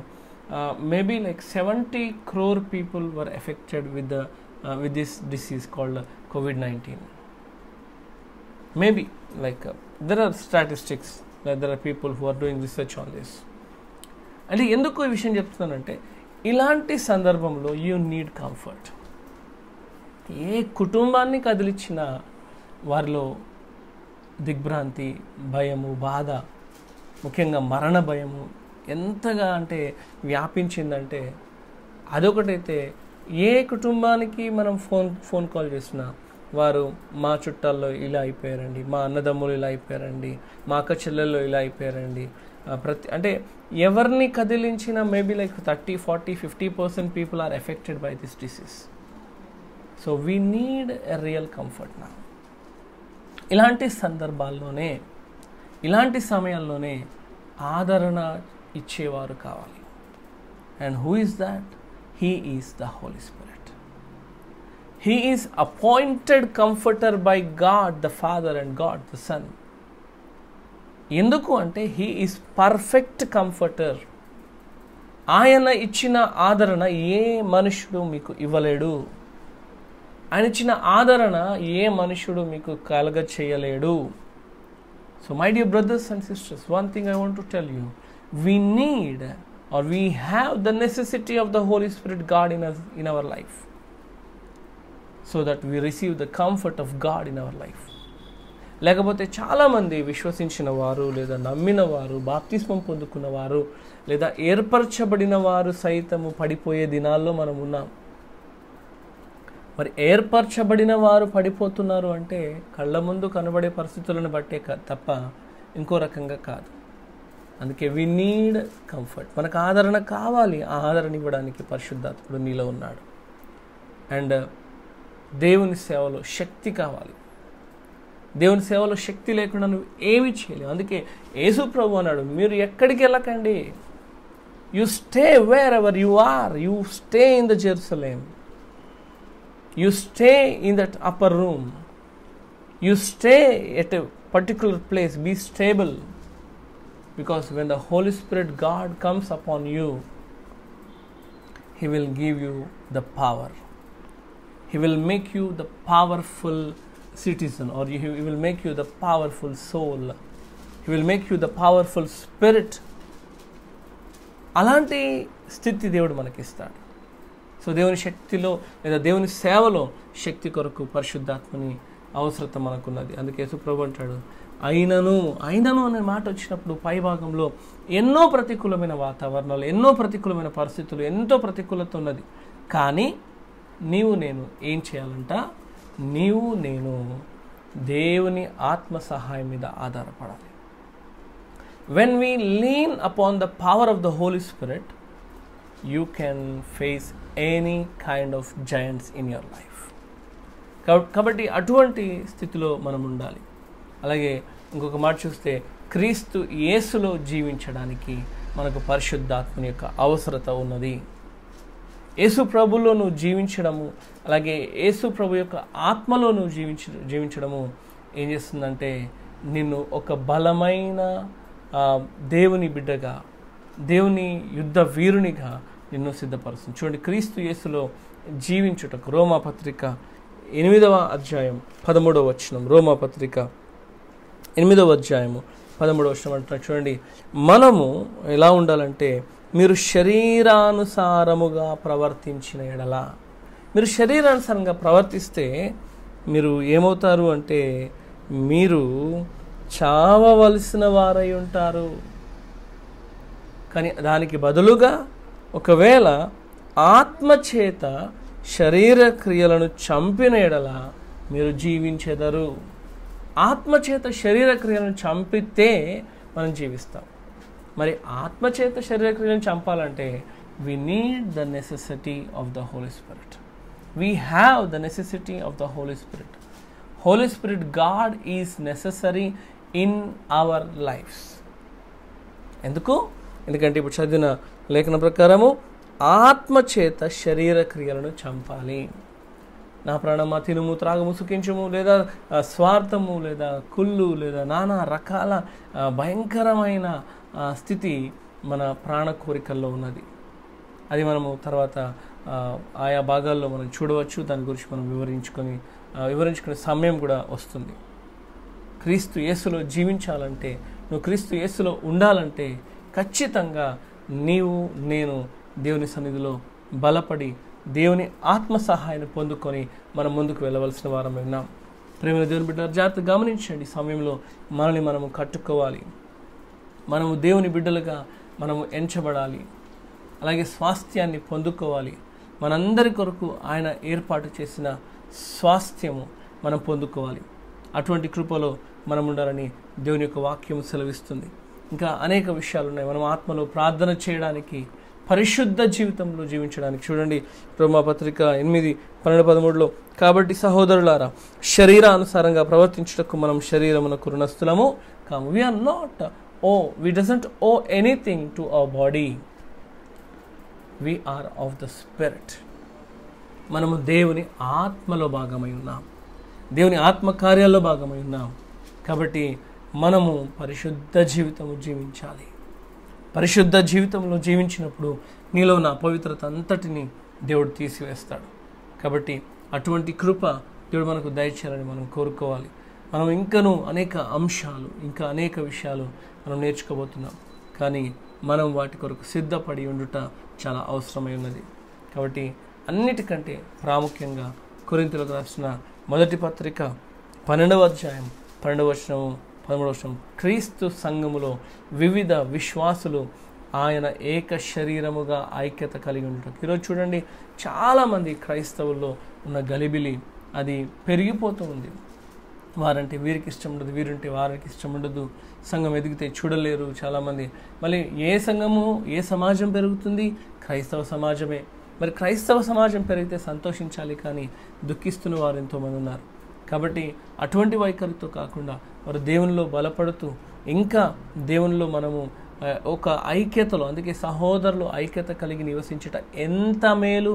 maybe like 70 crore people were affected with this disease called COVID-19. Maybe like there are statistics that there are people who are doing research on this. అంటే ఎందుకు ఈ విషయం చెప్తున్నానంటే, ఇలాంటి సందర్భంలో యూ నీడ్ కంఫర్ట్. ఏ కుటుంబాన్ని కదిలించినా వారిలో దిగ్భ్రాంతి, భయము, బాధ, ముఖ్యంగా మరణ భయము ఎంతగా అంటే వ్యాపించిందంటే, అదొకటైతే ఏ కుటుంబానికి మనం ఫోన్ కాల్ చేసినా వారు మా చుట్టాల్లో ఇలా అయిపోయారండి, మా అన్నదమ్ములు ఇలా అయిపోయారండి, మా అక్క చెల్లెల్లో ఇలా అయిపోయారండి, అంటే ఎవరిని కదిలించినా maybe like 30, 40, 50% people are affected by this disease. So we need a real comfort నా. ఇలాంటి సందర్భాల్లోనే, ఇలాంటి సమయాల్లోనే ఆదరణ ఇచ్చేవారు కావాలి. And who is that? He is the Holy Spirit. He is appointed comforter by God the Father and God the Son. ఎందుకు అంటే He is perfect comforter. ఆయన ఇచ్చిన ఆదరణ ఏ మనుషుడు మీకు ఇవ్వలేడు. ఆయన ఇచ్చిన ఆదరణ ఏ మనుషుడు మీకు కలగ చేయలేడు. So my dear brothers and sisters, one thing I want to tell you, we need or we have the necessity of the Holy Spirit God in us, in our life, so that we receive the comfort of God in our life. లేకపోతే చాలామంది విశ్వసించిన వారు, లేదా నమ్మిన వారు, బాప్తిస్మం పొందుకున్న వారు, లేదా ఏర్పరచబడిన వారు సైతము పడిపోయే దినాల్లో మనం ఉన్నాం. మరి ఏర్పరచబడిన వారు పడిపోతున్నారు అంటే కళ్ళ ముందు కనబడే పరిస్థితులను బట్టే తప్ప ఇంకో రకంగా కాదు. అందుకే వి నీడ్ కంఫర్ట్. మనకు ఆదరణ కావాలి. ఆ ఆదరణ ఇవ్వడానికి పరిశుద్ధాత్ముడు నీలో ఉన్నాడు. అండ్ దేవుని సేవలో శక్తి కావాలి. దేవుని సేవలో శక్తి లేకుండా నువ్వు ఏమి చేయలేవు. అందుకే యేసు ప్రభు అన్నాడు, మీరు ఎక్కడికి వెళ్ళకండి, You stay wherever you are. You stay in the Jerusalem. You stay in that upper room. You stay at a particular place. Be stable. Because when the Holy Spirit God comes upon you, He will give you the power. He will make you the powerful citizen, or He will make you the powerful soul. He will make you the powerful spirit. అలాంటి స్థితి దేవుడు మనకిస్తాడు. So దేవుని శక్తిలో లేదా దేవుని సేవలో శక్తి కొరకు పరిశుద్ధాత్మని అవసరత మనకున్నది. అందుకే యేసుప్రభు అంటాడు, అయినను అనే మాట వచ్చినప్పుడు పై భాగంలో ఎన్నో ప్రతికూలమైన వాతావరణాలు, ఎన్నో ప్రతికూలమైన పరిస్థితులు, ఎంతో ప్రతికూలత ఉన్నది. కానీ నేను ఏం చేయాలంట? నేను దేవుని ఆత్మ సహాయం మీద ఆధారపడాలి. When we lean upon the power of the Holy Spirit, you can face any kind of giants in your life. కాబట్టి అటువంటి స్థితిలో మనం ఉండాలి. అలాగే ఇంకొక మాట చూస్తే, క్రీస్తు యేసులో జీవించడానికి మనకు పరిశుద్ధాత్మని యొక్క అవసరత ఉన్నది. యేసు ప్రభులో నువ్వు జీవించడము, అలాగే యేసు ప్రభు యొక్క ఆత్మలో నువ్వు జీవించడము ఏం చేస్తుందంటే నిన్ను ఒక బలమైన దేవుని బిడ్డగా, దేవుని యుద్ధ వీరునిగా నిన్ను సిద్ధపరుస్తుంది. చూడండి, క్రీస్తు యేసులో జీవించుటకు రోమాపత్రిక 8వ అధ్యాయం 13వ వచనం. రోమాపత్రిక 8వ అధ్యాయము 13వ వచనం అంటున్నారు. చూడండి, మనము ఎలా ఉండాలంటే, మీరు శరీరానుసారముగా ప్రవర్తించిన ఎడల, మీరు శరీరానుసారంగా ప్రవర్తిస్తే మీరు ఏమవుతారు అంటే మీరు చావవలసిన వారై ఉంటారు. కానీ దానికి బదులుగా ఒకవేళ ఆత్మచేత శరీర క్రియలను చంపిన ఎడల మీరు జీవించెదరు. ఆత్మచేత శరీర క్రియలను చంపితే మనం జీవిస్తాం. మరి ఆత్మచేత శరీర క్రియలను చంపాలంటే we need the necessity of the Holy Spirit. We have the necessity of the Holy Spirit. Holy Spirit God is necessary in our lives. ఎందుకంటే ఇప్పుడు చదివిన లేఖన ప్రకారము ఆత్మచేత శరీర క్రియలను చంపాలి. నా ప్రాణమా తినుము, త్రాగము, సుఖించుము, లేదా స్వార్థము, లేదా కుళ్ళు, లేదా నానా రకాల భయంకరమైన స్థితి మన ప్రాణ కోరికల్లో ఉన్నది. అది మనము తర్వాత ఆయా భాగాల్లో మనం చూడవచ్చు. దాని గురించి మనం వివరించుకునే సమయం కూడా వస్తుంది. క్రీస్తు యేసులో జీవించాలంటే, నువ్వు క్రీస్తు యేసులో ఉండాలంటే ఖచ్చితంగా నేను దేవుని సన్నిధిలో బలపడి దేవుని ఆత్మ సహాయాన్ని పొందుకొని మనం ముందుకు వెళ్ళవలసిన వారమే ఉన్నాం. ప్రేమ దేవుని బిడ్డలారా, జాగ్రత్తగా గమనించండి. సమయంలో మనల్ని మనము కట్టుకోవాలి. మనము దేవుని బిడ్డలుగా మనము ఎంచబడాలి. అలాగే స్వాస్థ్యాన్ని పొందుకోవాలి. మనందరి కొరకు ఆయన ఏర్పాటు చేసిన స్వాస్థ్యము మనం పొందుకోవాలి. అటువంటి కృపలో మనం ఉండాలని దేవుని యొక్క వాక్యం సెలవిస్తుంది. ఇంకా అనేక విషయాలు ఉన్నాయి. మనం ఆత్మలో ప్రార్థన చేయడానికి, పరిశుద్ధ జీవితంలో జీవించడానికి. చూడండి, రోమాపత్రిక 8:12-13లో, కాబట్టి సహోదరులారా, శరీరానుసారంగా ప్రవర్తించుటకు మనం శరీరమునకు రుణస్థులము కాము. We doesn't owe anything to our body. We are of the Spirit. మనము దేవుని ఆత్మలో భాగమై ఉన్నాం. దేవుని ఆత్మ కార్యాల్లో భాగమై ఉన్నాం. కాబట్టి మనము పరిశుద్ధ జీవితము జీవించాలి. పరిశుద్ధ జీవితంలో జీవించినప్పుడు నీలో ఉన్న అపవిత్రత అంతటిని దేవుడు తీసివేస్తాడు. కాబట్టి అటువంటి కృప దేవుడు మనకు దయచేయాలని మనం కోరుకోవాలి. మనం ఇంకనూ అనేక అంశాలు, ఇంకా అనేక విషయాలు మనం నేర్చుకోబోతున్నాం. కానీ మనం వాటి కొరకు సిద్ధపడి ఉండుట చాలా అవసరమై ఉన్నది. కాబట్టి అన్నిటికంటే ప్రాముఖ్యంగా కొరింథీయులకు రాసిన మొదటి పత్రిక 12వ అధ్యాయం 12వ వచనం 13వ వచనం, క్రీస్తు సంఘములో వివిధ విశ్వాసులు ఆయన ఏక శరీరముగా ఐక్యత కలిగి ఉంటారు. ఈరోజు చూడండి, చాలామంది క్రైస్తవుల్లో ఉన్న గలిబిలి అది పెరిగిపోతూ ఉంది. వారంటే వీరికి ఇష్టం ఉండదు, వీరుంటే వారికి ఇష్టం ఉండదు. సంఘం ఎదిగితే చూడలేరు చాలామంది. మళ్ళీ ఏ సంఘము, ఏ సమాజం పెరుగుతుంది? క్రైస్తవ సమాజమే. మరి క్రైస్తవ సమాజం పెరిగితే సంతోషించాలి, కానీ దుఃఖిస్తున్న వారు ఎంతోమంది ఉన్నారు. కాబట్టి అటువంటి వైఖరితో కాకుండా వారు దేవునిలో బలపడుతూ ఇంకా దేవునిలో మనము ఒక ఐక్యతలో, అందుకే సహోదరులు ఐక్యత కలిగి నివసించుట ఎంత మేలు,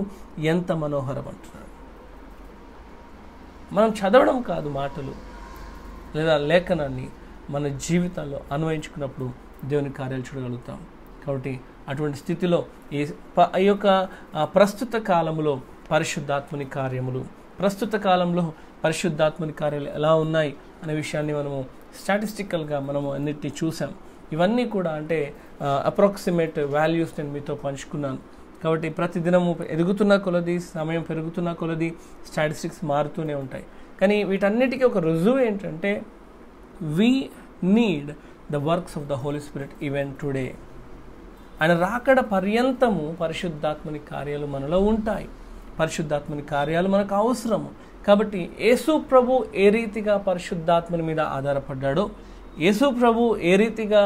ఎంత మనోహరం అంటున్నాడు. మనం చదవడం కాదు మాటలు లేదా లేఖనాన్ని మన జీవితాల్లో అన్వయించుకున్నప్పుడు దేవుని కార్యాలు చూడగలుగుతాం. కాబట్టి అటువంటి స్థితిలో ఈ యొక్క ప్రస్తుత కాలంలో పరిశుద్ధాత్మని కార్యములు, ప్రస్తుత కాలంలో పరిశుద్ధాత్మని కార్యాలు ఎలా ఉన్నాయి అనే విషయాన్ని మనము స్టాటిస్టికల్గా మనము అన్నిటినీ చూసాం. ఇవన్నీ కూడా అంటే అప్రాక్సిమేట్ వాల్యూస్ నేను మీతో పంచుకున్నాను. కాబట్టి ప్రతిదినము ఎదుగుతున్న కొలది, సమయం పెరుగుతున్న కొలది స్టాటిస్టిక్స్ మారుతూనే ఉంటాయి. కానీ వీటన్నిటికీ ఒక రుజువు ఏంటంటే we need the works of the Holy Spirit even today. ఆయన రాకడ పర్యంతము పరిశుద్ధాత్మని కార్యాలు మనలో ఉంటాయి. పరిశుద్ధాత్మని కార్యాలు మనకు అవసరము. కాబట్టి యేసు ప్రభు ఏ రీతిగా పరిశుద్ధాత్మని మీద ఆధారపడ్డాడో, యేసు ప్రభు ఏ రీతిగా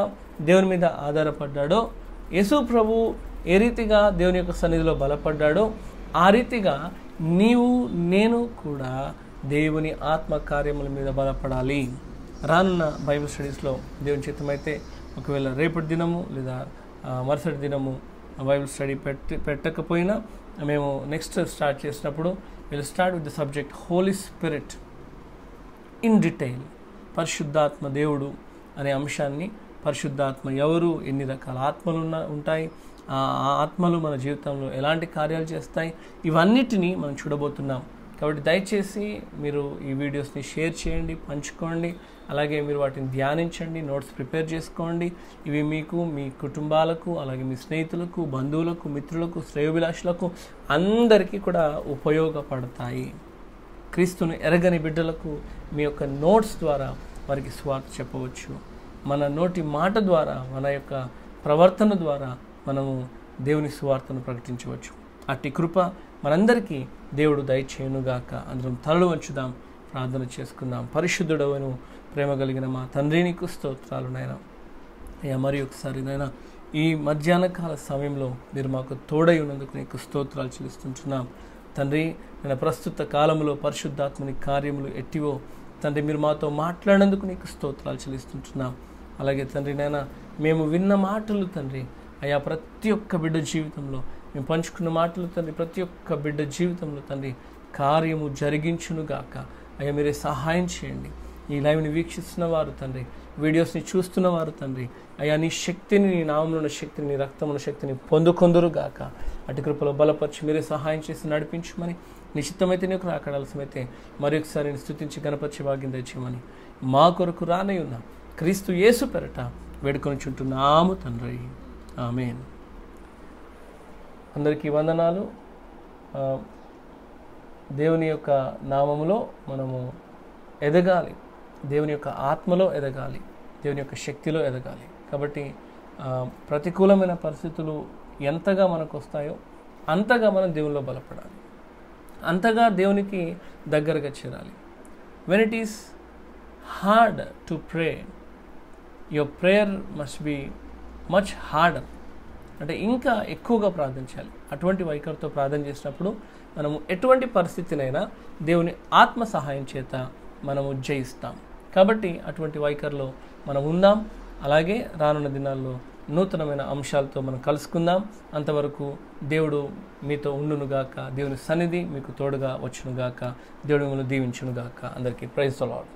దేవుని మీద ఆధారపడ్డాడో, యేసు ప్రభు ఏ రీతిగా దేవుని యొక్క సన్నిధిలో బలపడ్డాడో, ఆ రీతిగా నీవు నేను కూడా దేవుని ఆత్మ కార్యముల మీద బలపడాలి. రానున్న బైబిల్ స్టడీస్లో దేవుని చిత్తమైతే ఒకవేళ రేపటి దినము లేదా మరుసటి దినము బైబిల్ స్టడీ పెట్టకపోయినా మేము నెక్స్ట్ స్టార్ట్ చేసినప్పుడు will start with the subject Holy Spirit in detail. పరిశుద్ధాత్మ దేవుడు అనే అంశాన్ని, పరిశుద్ధాత్మ ఎవరు, ఎన్ని రకాల ఆత్మలు ఉంటాయి, ఆ ఆత్మలు మన జీవితంలో ఎలాంటి కార్యాలు చేస్తాయి, ఇవన్నిటినీ మనం చూడబోతున్నాం. కాబట్టి దయచేసి మీరు ఈ వీడియోస్ని షేర్ చేయండి, పంచుకోండి. అలాగే మీరు వాటిని ధ్యానించండి, నోట్స్ ప్రిపేర్ చేసుకోండి. ఇవి మీకు, మీ కుటుంబాలకు, అలాగే మీ స్నేహితులకు, బంధువులకు, మిత్రులకు, శ్రేయోభిలాషులకు అందరికీ కూడా ఉపయోగపడతాయి. క్రీస్తుని ఎరగని బిడ్డలకు మీ యొక్క నోట్స్ ద్వారా వారికి సువార్త చెప్పవచ్చు. మన నోటి మాట ద్వారా, మన యొక్క ప్రవర్తన ద్వారా మనము దేవుని సువార్తను ప్రకటించవచ్చు. అట్టి కృప మనందరికీ దేవుడు దయచేయునుగాక. అందరం తలలు వంచుదాం, ప్రార్థన చేసుకుందాం. పరిశుద్ధుడవను, ప్రేమ కలిగిన మా తండ్రి, నీకు స్తోత్రాలు నాయనా. అయ్యా, మరి ఒకసారి నాయనా ఈ మధ్యాహ్నకాల సమయంలో మీరు మాకు తోడై ఉన్నందుకు నీకు స్తోత్రాలు చెల్లిస్తుంటున్నాం తండ్రి. నేను ప్రస్తుత కాలంలో పరిశుద్ధాత్మని కార్యములు ఎట్టివో తండ్రి మీరు మాతో మాట్లాడినందుకు నీకు స్తోత్రాలు చెల్లిస్తుంటున్నాం. అలాగే తండ్రి నాయనా మేము విన్న మాటలు తండ్రి అయ్యా ప్రతి ఒక్క బిడ్డ జీవితంలో, మేము పంచుకున్న మాటలు తండ్రి ప్రతి ఒక్క బిడ్డ జీవితంలో తండ్రి కార్యము జరిగించునుగాక. అయ్యా మీరే సహాయం చేయండి. ఈ లైవ్ని వీక్షిస్తున్న వారు తండ్రి, వీడియోస్ని చూస్తున్న వారు తండ్రి అయ్యా నీ శక్తిని, నీ నామంలో ఉన్న శక్తిని, నీ రక్తమున్న శక్తిని పొందుకొందురుగాక. అటు కృపలో బలపరిచి మీరే సహాయం చేసి నడిపించమని, నిశ్చితమైతే నీకు రాకడాల్సమైతే మరి ఒకసారి నేను స్తుతించి గణపరిచి భాగ్యం తెచ్చామని మా కొరకు రానై ఉన్న క్రీస్తు యేసు పెరట వేడుకొని చుంటున్నాము తండ్రి. ఆమేన్. అందరికీ వందనాలు. దేవుని యొక్క నామములో మనము ఎదగాలి, దేవుని యొక్క ఆత్మలో ఎదగాలి, దేవుని యొక్క శక్తిలో ఎదగాలి. కాబట్టి ప్రతికూలమైన పరిస్థితులు ఎంతగా మనకు వస్తాయో అంతగా మనం దేవునిలో బలపడాలి, అంతగా దేవునికి దగ్గరగా చేరాలి. When it is hard to pray, your prayer must be much harder. అంటే ఇంకా ఎక్కువగా ప్రార్థించాలి. అటువంటి వైఖరితో ప్రార్థన చేసినప్పుడు మనము ఎటువంటి పరిస్థితినైనా దేవుని ఆత్మ సహాయం చేత మనము జయిస్తాం. కాబట్టి అటువంటి వైఖరిలో మనం ఉందాం. అలాగే రానున్న దినాల్లో నూతనమైన అంశాలతో మనం కలుసుకుందాం. అంతవరకు దేవుడు మీతో ఉండునుగాక. దేవుని సన్నిధి మీకు తోడుగా వచ్చునుగాక. దేవుడు మిమ్మల్ని దీవించునుగాక. అందరికీ ప్రైజ్ ది లార్డ్.